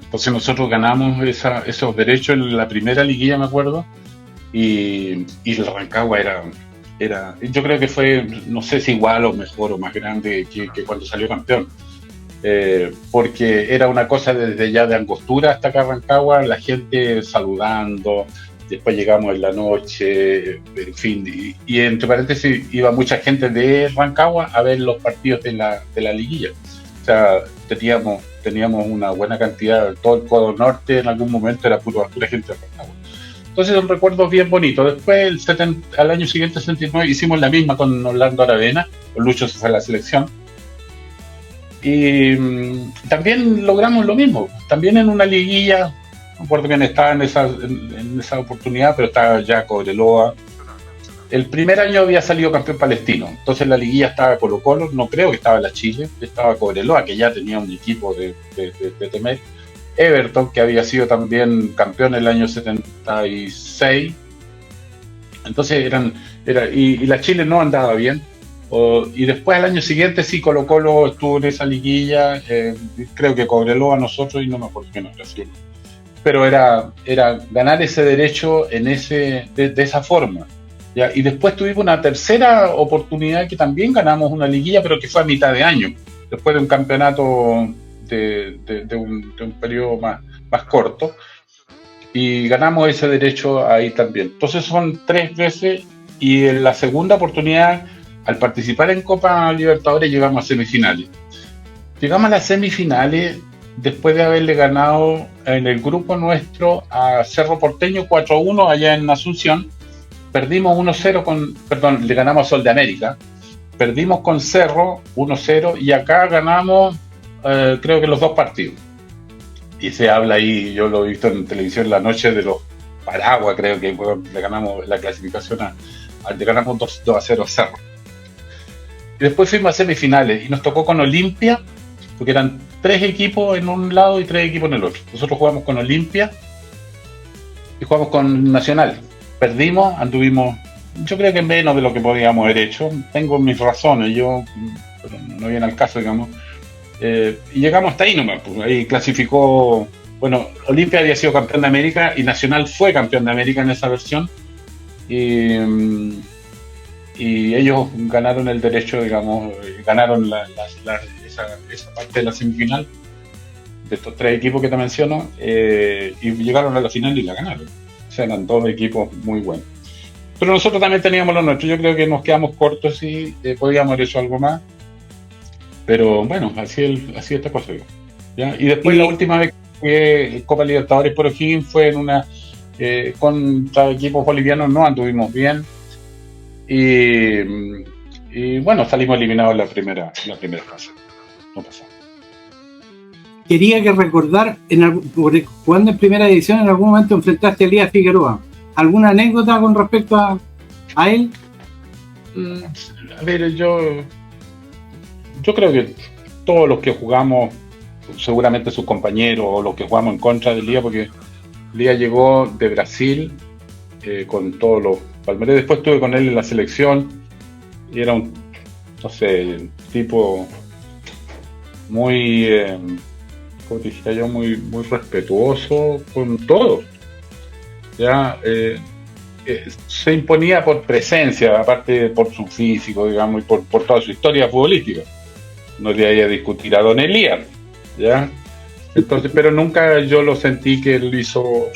Entonces nosotros ganamos esos derechos en la primera liguilla, me acuerdo, y el Rancagua era, yo creo que fue, no sé si igual o mejor o más grande que cuando salió campeón, porque era una cosa desde ya de Angostura hasta acá Rancagua, la gente saludando, después llegamos en la noche, en fin, y entre paréntesis iba mucha gente de Rancagua a ver los partidos de la liguilla. O sea, teníamos una buena cantidad, todo el codo norte en algún momento era pura gente de Rancagua. Entonces son recuerdos bien bonitos. Después, al año siguiente, 69, hicimos la misma con Orlando Aravena, con Lucho se fue a la selección. Y también logramos lo mismo, también en una liguilla, no recuerdo quién estaba en esa oportunidad, pero estaba ya Cobreloa. El primer año había salido campeón Palestino, entonces la liguilla estaba Colo-Colo, no creo que estaba la Chile, estaba Cobreloa, que ya tenía un equipo de temer. Everton, que había sido también campeón el año 76. Entonces y la Chile no andaba bien. Y después al año siguiente sí Colo-Colo estuvo en esa liguilla, creo que Cobreloa nosotros, y no me acuerdo quién era, pero era ganar ese derecho de esa forma, ¿ya? Y después tuvimos una tercera oportunidad que también ganamos una liguilla, pero que fue a mitad de año, después de un campeonato de un periodo más corto, y ganamos ese derecho ahí también. Entonces son 3 veces, y en la segunda oportunidad, al participar en Copa Libertadores, llegamos a semifinales. Llegamos a las semifinales después de haberle ganado en el grupo nuestro a Cerro Porteño 4-1 allá en Asunción. Perdimos 1-0 le ganamos a Sol de América. Perdimos con Cerro 1-0 y acá ganamos creo que los 2 partidos. Y se habla ahí, yo lo he visto en televisión la noche de los Paraguas, creo que le ganamos la clasificación le ganamos 2-0 a Cerro. Y después fuimos a semifinales y nos tocó con Olimpia, porque eran 3 equipos en un lado y 3 equipos en el otro. Nosotros jugamos con Olimpia y jugamos con Nacional. Perdimos, anduvimos, yo creo que menos de lo que podíamos haber hecho. Tengo mis razones, pero no viene al caso, digamos. Y llegamos hasta ahí nomás, pues. Ahí clasificó, bueno, Olimpia había sido campeón de América y Nacional fue campeón de América en esa versión. Y ellos ganaron el derecho, digamos, ganaron esa parte de la semifinal de estos 3 equipos que te menciono, y llegaron a la final y la ganaron. O sea, eran 2 equipos muy buenos. Pero nosotros también teníamos lo nuestro. Yo creo que nos quedamos cortos y podíamos haber hecho algo más. Pero bueno, así esta cosa. ¿Ya? Y después la última vez que Copa Libertadores por O'Higgins fue en una contra equipos bolivianos, no anduvimos bien. Y bueno, salimos eliminados en la primera fase. No pasó. Quería que recordar, jugando en primera división, en algún momento enfrentaste a Elías Figueroa. ¿Alguna anécdota con respecto a él? A ver, yo creo que todos los que jugamos, seguramente sus compañeros o los que jugamos en contra de Elías, porque Elías llegó de Brasil con todos los palmarés. Después estuve con él en la selección y era un, no sé, tipo muy, como te dije yo, muy respetuoso con todo. Ya se imponía por presencia, aparte por su físico, digamos, y por toda su historia futbolística. No le había a discutir a don Elías, ¿ya? Entonces, pero nunca yo lo sentí que él hizo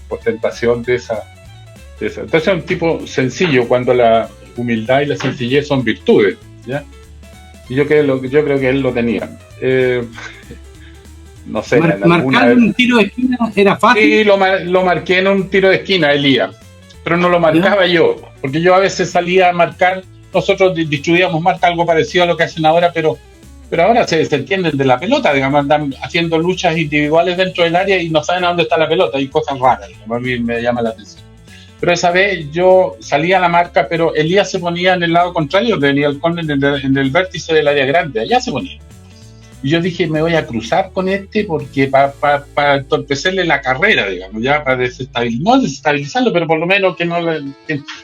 ostentación de esa. Entonces es un tipo sencillo, cuando la humildad y la sencillez son virtudes, ¿ya? Y yo creo que él lo tenía. No sé, marcar un tiro de esquina era fácil. Sí, lo marqué en un tiro de esquina, Elías, pero no lo marcaba yo, porque yo a veces salía a marcar. Nosotros distribuíamos marca, algo parecido a lo que hacen ahora, pero ahora se entienden de la pelota, digamos, andan haciendo luchas individuales dentro del área y no saben a dónde está la pelota, hay cosas raras, a mí me llama la atención. Pero esa vez yo salía a la marca, pero Elías se ponía en el lado contrario, venía el córner en el vértice del área grande, allá se ponía. Y yo dije, me voy a cruzar con porque para entorpecerle la carrera, digamos, ya para desestabilizarlo, pero por lo menos que no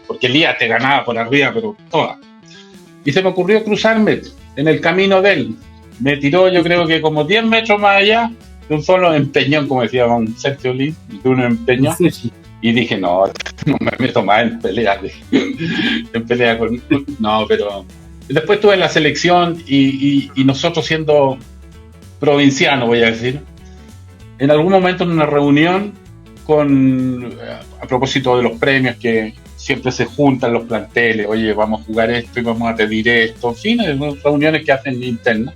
porque Elías te ganaba por arriba, pero toda. Y se me ocurrió cruzarme en el camino de él. Me tiró, yo creo que como 10 metros más allá, de un solo empeñón, como decía don Sergio Lee, de un empeñón. Sí. Y dije, no me meto más en pelea. No, pero después estuve en la selección y nosotros siendo provincianos, voy a decir, en algún momento en una reunión a propósito de los premios que siempre se juntan los planteles, oye, vamos a jugar esto y vamos a pedir esto, en fin, reuniones que hacen internas.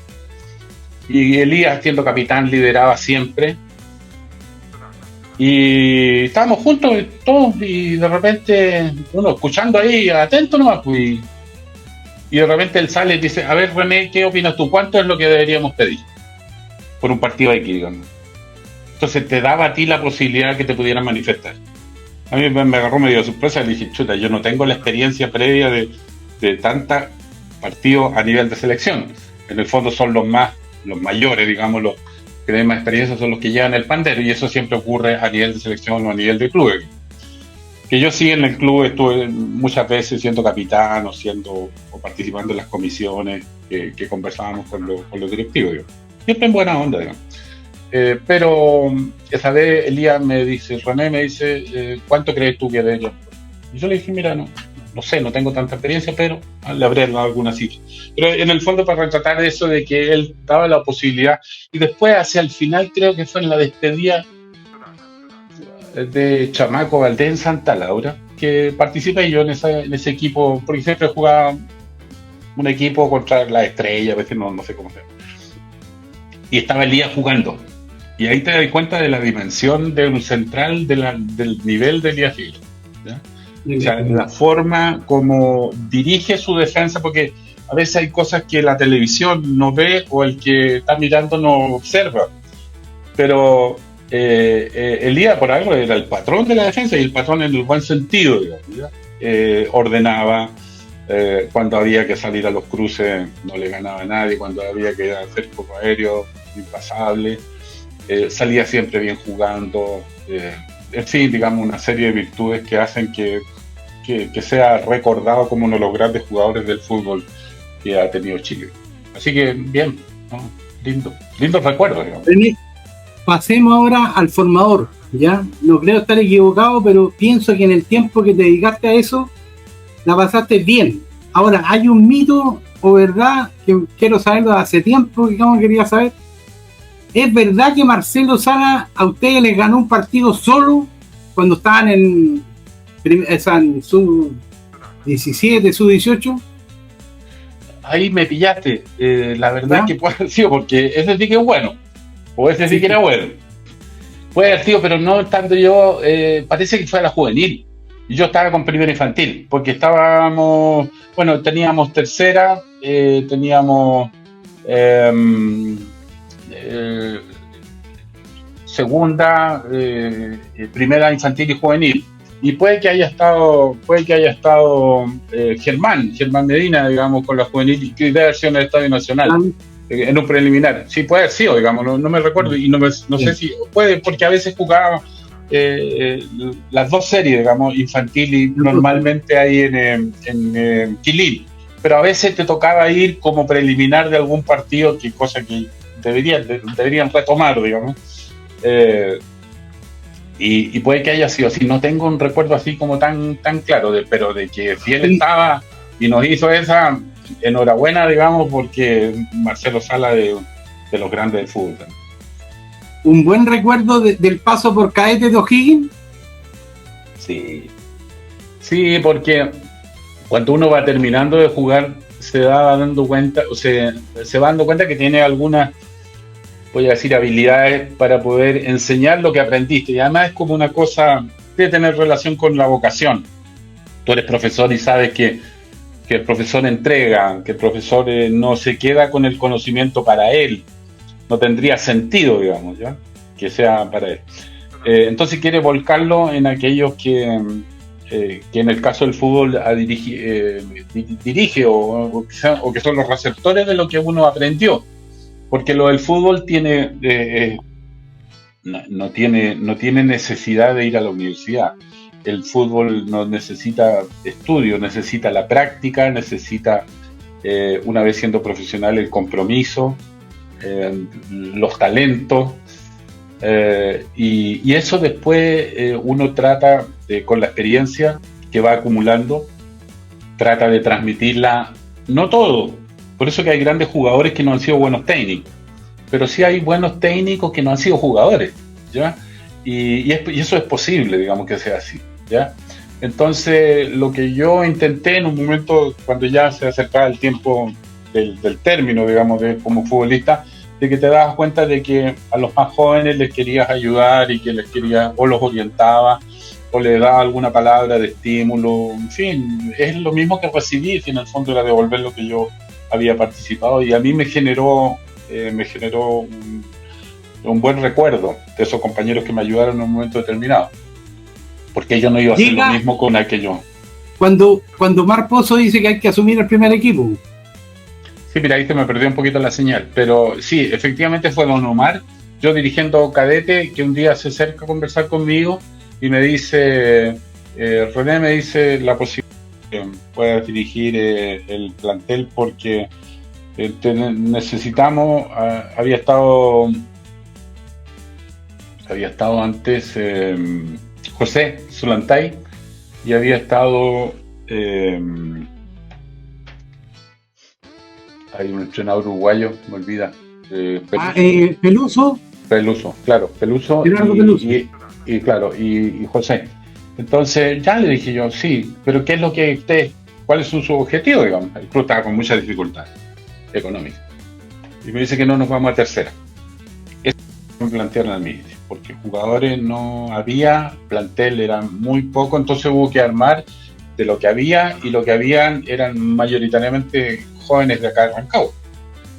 Y Elías, siendo capitán, lideraba siempre. Y estábamos juntos todos y de repente uno escuchando ahí, atento nomás, pues, y de repente él sale y dice, a ver René, ¿qué opinas tú? ¿Cuánto es lo que deberíamos pedir por un partido de aquí, digamos? Entonces te daba a ti la posibilidad que te pudieran manifestar. A mí me agarró medio sorpresa y le dije, chuta, yo no tengo la experiencia previa de tanta partidos a nivel de selección. En el fondo son los mayores, digamos, los que tienen más experiencia son los que llevan el pandero, y eso siempre ocurre a nivel de selección o a nivel de club. Que yo sí en el club estuve muchas veces siendo capitán o participando en las comisiones que conversábamos con los directivos, digamos. Siempre en buena onda, digamos. Pero esa vez Elías me dice, René me dice, ¿cuánto crees tú que debería? Y yo le dije, mira, no sé, no tengo tanta experiencia, pero le habré dado alguna cifra. Pero en el fondo para retratar eso de que él daba la posibilidad, y después hacia el final creo que fue en la despedida de Chamaco Valdés en Santa Laura, que participé yo en ese equipo, porque siempre jugaba un equipo contra la Estrella, a veces no sé cómo se llama. Y estaba Elías jugando, Y ahí te das cuenta de la dimensión de un central del nivel de Elías Figueroa, ¿ya? O sea, la forma como dirige su defensa, porque a veces hay cosas que la televisión no ve o el que está mirando no observa. Pero Elías por algo era el patrón de la defensa, y el patrón en el buen sentido, digamos, ordenaba. Cuando había que salir a los cruces no le ganaba a nadie, cuando había que hacer juego aéreo impasable, salía siempre bien jugando, en fin, digamos, una serie de virtudes que hacen que sea recordado como uno de los grandes jugadores del fútbol que ha tenido Chile. Así que bien, ¿no? Lindo recuerdo, digamos. Pasemos ahora al formador, ¿ya? No creo estar equivocado, pero pienso que en el tiempo que te dedicaste a eso, la pasaste bien. Ahora, hay un mito o verdad que quiero saberlo hace tiempo, que quería saber. ¿Es verdad que Marcelo Sala a ustedes les ganó un partido solo cuando estaban en su 17, su 18? Ahí me pillaste. La verdad que puede haber sido, porque ese sí que es bueno, o ese sí que era bueno. Puede haber sido, pero no tanto yo. Parece que fue a la juvenil. Yo estaba con primera infantil, porque teníamos tercera, teníamos segunda, primera infantil y juvenil. Y puede que haya estado Germán Medina, digamos, con la juvenil, que debe haber sido en el Estadio Nacional, en un preliminar. Sí, puede haber sido, digamos, no me recuerdo, y no sé si puede, porque a veces jugaba las dos series, digamos, infantil y normalmente ahí en Quilín, pero a veces te tocaba ir como preliminar de algún partido, que cosa que deberían retomar, digamos, y puede que haya sido así. No tengo un recuerdo así como tan claro, pero de que si él estaba y nos hizo esa, enhorabuena, digamos, porque Marcelo Sala de los grandes del fútbol también. ¿Un buen recuerdo del paso por Cadetes de O'Higgins? Sí, porque cuando uno va terminando de jugar se va dando cuenta que tiene algunas, voy a decir, habilidades para poder enseñar lo que aprendiste, y además es como una cosa de tener relación con la vocación. Tú eres profesor y sabes que el profesor entrega, que el profesor no se queda con el conocimiento para él. No tendría sentido, digamos, ¿ya? Que sea para él. Entonces quiere volcarlo en aquellos que en el caso del fútbol dirige o que son los receptores de lo que uno aprendió. Porque lo del fútbol no tiene necesidad de ir a la universidad. El fútbol no necesita estudio, necesita la práctica, necesita, una vez siendo profesional, el compromiso, los talentos, y eso después uno trata con la experiencia que va acumulando, trata de transmitirla, no todo, por eso que hay grandes jugadores que no han sido buenos técnicos, pero sí hay buenos técnicos que no han sido jugadores, ¿ya? Y eso es posible, digamos, que sea así, ¿ya? Entonces, lo que yo intenté en un momento, cuando ya se acercaba el tiempo del término, digamos, como futbolista, de que te das cuenta de que a los más jóvenes les querías ayudar y que les querías, o los orientaba, o les daba alguna palabra de estímulo, en fin, es lo mismo que recibir, y en el fondo era devolver lo que yo había participado, y a mí me generó un buen recuerdo de esos compañeros que me ayudaron en un momento determinado, porque yo no iba a hacer lo mismo con aquello. Cuando Mar Pozo dice que hay que asumir el primer equipo. Sí, mira, ahí se me perdió un poquito la señal, pero sí, efectivamente fue don Omar, yo dirigiendo cadete, que un día se acerca a conversar conmigo y me dice, René, me dice la posibilidad de que puedas dirigir el plantel, porque necesitamos, había estado antes José Zulantay, y había estado hay un entrenador uruguayo, me olvida, Peluso, claro, Peluso, y claro, y José. Entonces ya le dije yo, sí, pero ¿qué es lo que cuáles son sus objetivos, digamos? El club estaba con muchas dificultades económicas y me dice que no nos vamos a tercera. Es plantearon al míster, porque jugadores no había, plantel era muy poco, entonces hubo que armar de lo que había, y lo que habían eran mayoritariamente jóvenes de acá de Rancagua.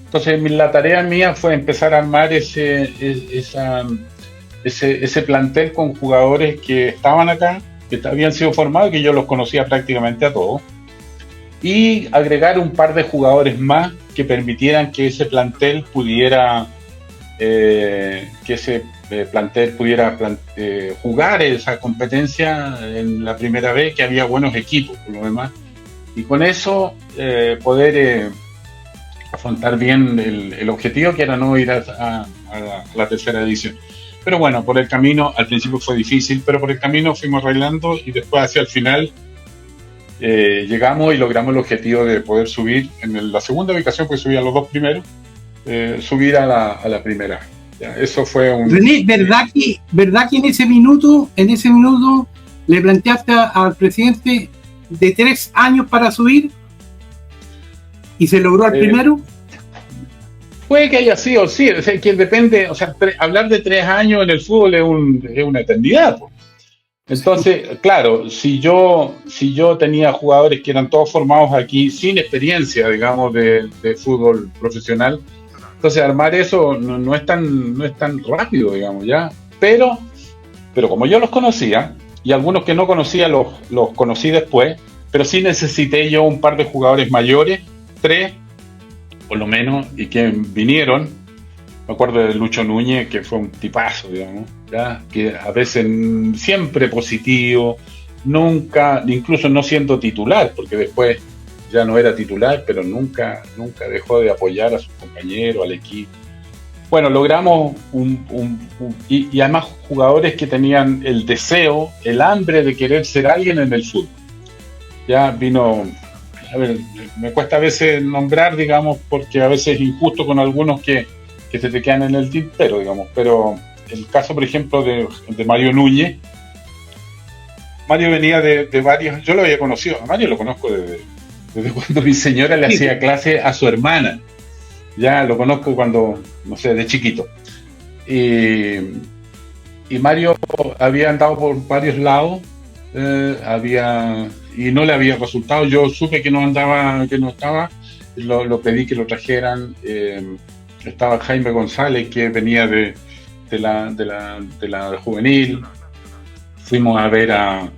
Entonces la tarea mía fue empezar a armar ese plantel con jugadores que estaban acá, que habían sido formados, que yo los conocía prácticamente a todos, y agregar un par de jugadores más que permitieran que ese plantel pudiera jugar esa competencia en la primera vez, que había buenos equipos por lo demás, y con eso poder afrontar bien el objetivo, que era no ir a la tercera edición. Pero bueno, por el camino, al principio fue difícil, pero por el camino fuimos arreglando, y después hacia el final llegamos y logramos el objetivo de poder subir en la segunda ubicación, pues subí a los dos primeros, subir a la primera. Ya, eso fue un... René, ¿verdad que en ese minuto le planteaste al presidente de 3 años para subir y se logró al primero? Puede que haya sido, sí, o sea, que depende, o sea, hablar de 3 años en el fútbol es una eternidad, pues. Entonces, claro, si yo tenía jugadores que eran todos formados aquí sin experiencia, digamos, de fútbol profesional, entonces armar eso no es tan rápido, digamos, ya. Pero como yo los conocía, y algunos que no conocía los conocí después, pero sí necesité yo un par de jugadores mayores, 3 por lo menos, y que vinieron. Me acuerdo de Lucho Núñez, que fue un tipazo, digamos, ¿ya? Que a veces siempre positivo, nunca, incluso no siendo titular, porque después ya no era titular, pero nunca dejó de apoyar a sus compañeros, al equipo. Bueno, logramos y además jugadores que tenían el deseo, el hambre de querer ser alguien en el fútbol. Ya vino, a ver, me cuesta a veces nombrar, digamos, porque a veces es injusto con algunos que se te quedan en el tintero, digamos, pero el caso, por ejemplo, de Mario Núñez. Mario venía de varios, yo lo había conocido, a Mario lo conozco desde cuando mi señora le hacía clase a su hermana, ya lo conozco cuando, no sé, de chiquito, y Mario había andado por varios lados, y no le había resultado. Yo supe que no estaba, lo pedí que lo trajeran. Estaba Jaime González, que venía de la juvenil. Fuimos a ver a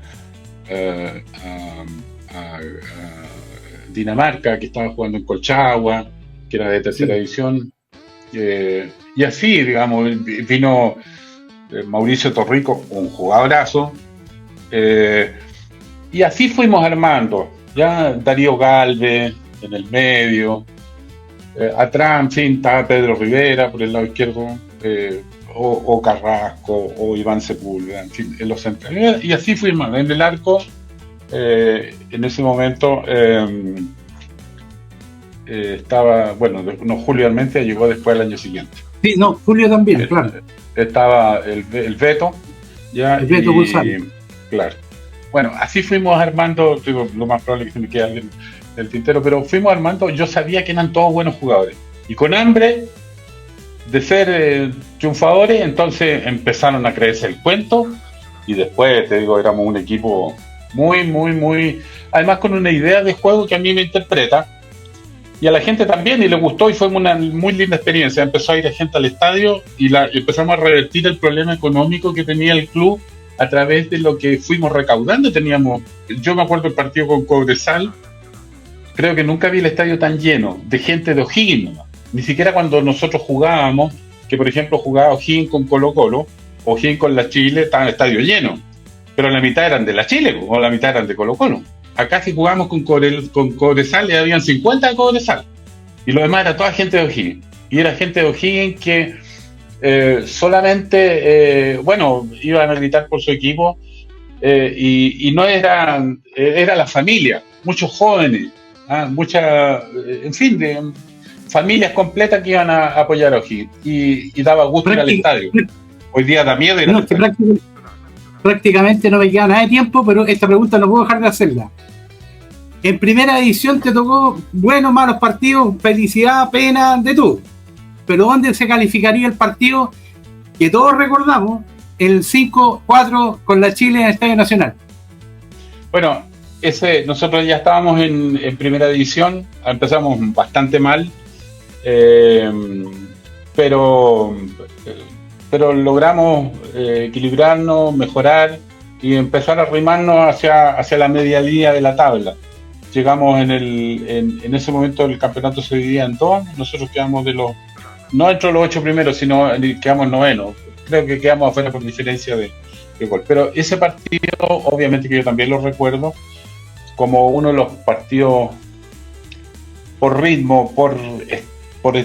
Dinamarca, que estaba jugando en Colchagua, que era de tercera división. Y así, digamos, vino Mauricio Torrico, un jugadorazo. Y así fuimos armando. Ya Darío Galvez en el medio. Atrás, en fin, estaba Pedro Rivera por el lado izquierdo, o Carrasco, o Iván Sepúlveda, en fin, en los centrales. Y así fuimos. En el arco, en ese momento, estaba, bueno, Julio Armentia llegó después del año siguiente. Sí, no, Julio también, claro. Estaba el Beto, ya. El Beto González. Claro. Bueno, así fuimos armando, digo, lo más probable es que se me quede alguien del tintero, pero fuimos armando. Yo sabía que eran todos buenos jugadores y con hambre de ser triunfadores. Entonces empezaron a creerse el cuento, y después, te digo, éramos un equipo muy, además con una idea de juego que a mí me interpreta y a la gente también, y le gustó, y fue una muy linda experiencia. Empezó a ir gente al estadio y empezamos a revertir el problema económico que tenía el club a través de lo que fuimos recaudando. Yo me acuerdo el partido con Cobresal. Creo que nunca vi el estadio tan lleno de gente de O'Higgins, ni siquiera cuando nosotros jugábamos, que por ejemplo jugaba O'Higgins con Colo-Colo, O'Higgins con la Chile, estaba el estadio lleno, pero la mitad eran de la Chile, o la mitad eran de Colo-Colo. Acá si jugábamos con Cobresal, le habían 50 de Cobresal, y lo demás era toda gente de O'Higgins, y era gente de O'Higgins que solamente, iban a gritar por su equipo, y no era la familia, muchos jóvenes, en fin, de familias completas que iban a apoyar a O'Higgins, y daba gusto ir al estadio. Hoy día da miedo ir al estadio. Prácticamente no me queda nada de tiempo, pero esta pregunta no puedo dejar de hacerla. En primera edición te tocó buenos, malos partidos, felicidad, pena, de todo. Pero ¿dónde se calificaría el partido que todos recordamos, el 5-4 con la Chile en el Estadio Nacional. Bueno, nosotros ya estábamos en primera división, empezamos bastante mal, pero logramos equilibrarnos, mejorar y empezar a arrimarnos hacia la media línea de la tabla. Llegamos en ese momento el campeonato se dividía en dos, nosotros quedamos no entre los 8 primeros, sino quedamos novenos. Creo que quedamos afuera por diferencia de gol. Pero ese partido, obviamente que yo también lo recuerdo como uno de los partidos por ritmo, por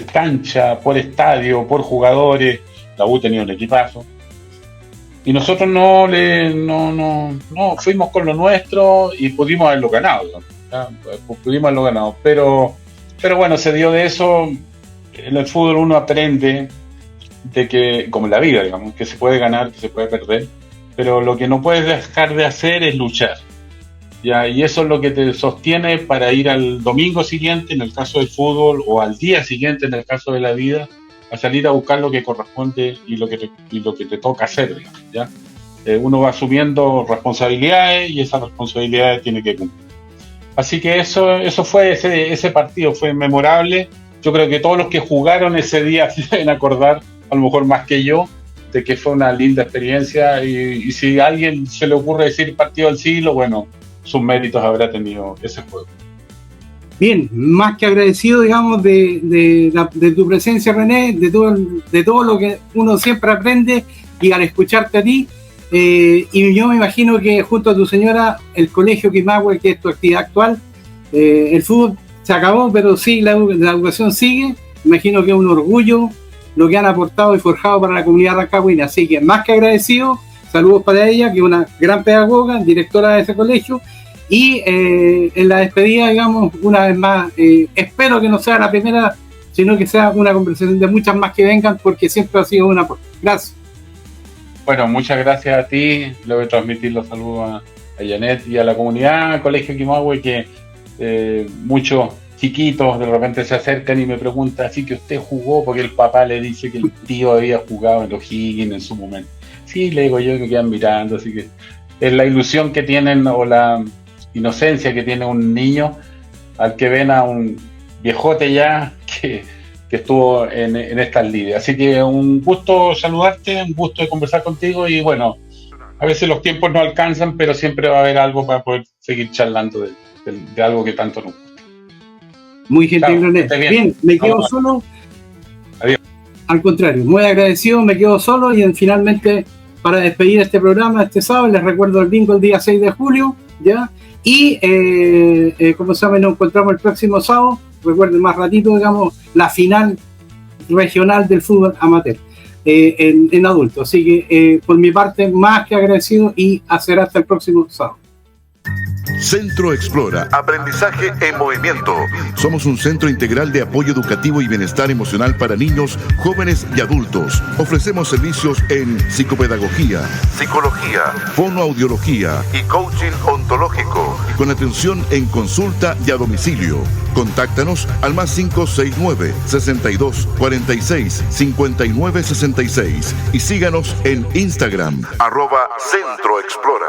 cancha, por estadio, por jugadores. La U tenía un equipazo. Y nosotros no fuimos con lo nuestro y pudimos haberlo ganado. Pero bueno, se dio de eso. En el fútbol uno aprende de que, como en la vida, digamos, que se puede ganar, que se puede perder, pero lo que no puedes dejar de hacer es luchar. ¿Ya? Y eso es lo que te sostiene para ir al domingo siguiente, en el caso del fútbol, o al día siguiente, en el caso de la vida, a salir a buscar lo que corresponde y lo que te toca hacer, digamos, ¿ya? Uno va asumiendo responsabilidades y esas responsabilidades tiene que cumplir. Así que eso fue, ese partido fue memorable. Yo creo que todos los que jugaron ese día se deben acordar, a lo mejor más que yo, de que fue una linda experiencia y si a alguien se le ocurre decir partido del siglo, bueno, sus méritos habrá tenido ese juego. Bien, más que agradecido, digamos, de tu presencia, René, de todo lo que uno siempre aprende y al escucharte a ti. Y yo me imagino que junto a tu señora, el Colegio Quimahue, que es tu actividad actual, el fútbol se acabó, pero sí, la educación sigue. Imagino que es un orgullo lo que han aportado y forjado para la comunidad rancagüina. Así que más que agradecido, saludos para ella, que es una gran pedagoga, directora de ese colegio. Y en la despedida, digamos, una vez más, espero que no sea la primera, sino que sea una conversación de muchas más que vengan, porque siempre ha sido un aporte. Gracias. Bueno, muchas gracias a ti. Le voy a transmitir los saludos a Janet y a la comunidad Colegio Quimahue, que muchos chiquitos de repente se acercan y me preguntan, así que usted jugó, porque el papá le dice que el tío había jugado en los Higgins en su momento. Sí, le digo yo, y me quedan mirando, así que es la ilusión que tienen o la inocencia que tiene un niño al que ven a un viejote ya que estuvo en estas lides. Así que un gusto saludarte, un gusto de conversar contigo y bueno, a veces los tiempos no alcanzan, pero siempre va a haber algo para poder seguir charlando de algo que tanto nos gusta. Muy gentil, René. Bien, me quedo solo. Adiós. Al contrario, muy agradecido, me quedo solo y finalmente para despedir este programa este sábado, les recuerdo el bingo el día 6 de julio, ¿ya? Y como saben, nos encontramos el próximo sábado. Recuerden más ratito, digamos, la final regional del fútbol amateur en adultos. Así que por mi parte, más que agradecido y será hasta el próximo sábado. Centro Explora, aprendizaje en movimiento. Somos un centro integral de apoyo educativo y bienestar emocional para niños, jóvenes y adultos. Ofrecemos servicios en psicopedagogía, psicología, fonoaudiología y coaching ontológico, con atención en consulta y a domicilio. Contáctanos al +569 62 46 59 66 y síganos en Instagram @Centro Explora.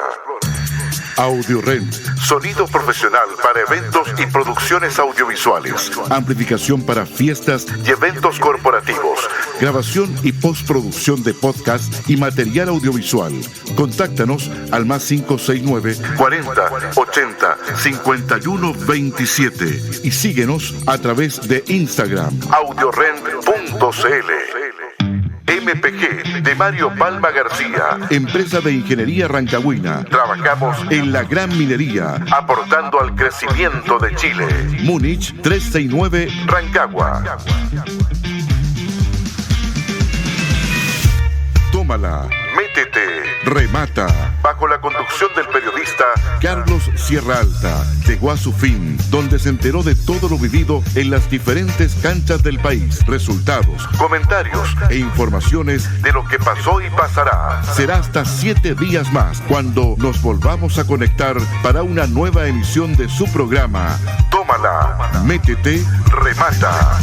AudioRent, sonido profesional para eventos y producciones audiovisuales, amplificación para fiestas y eventos corporativos, grabación y postproducción de podcast y material audiovisual. Contáctanos al +569 40 80 51 27 y síguenos a través de Instagram audiorent.cl. MPG de Mario Palma García, empresa de ingeniería rancagüina. Trabajamos en la gran minería, aportando al crecimiento de Chile. Múnich 369 Rancagua. Tómala, métete, remata. Bajo la conducción del periodista Carlos Sierra Alta, llegó a su fin, donde se enteró de todo lo vivido en las diferentes canchas del país, resultados, comentarios e informaciones de lo que pasó y pasará. Será hasta 7 días más cuando nos volvamos a conectar para una nueva emisión de su programa. Tómala, métete, remata.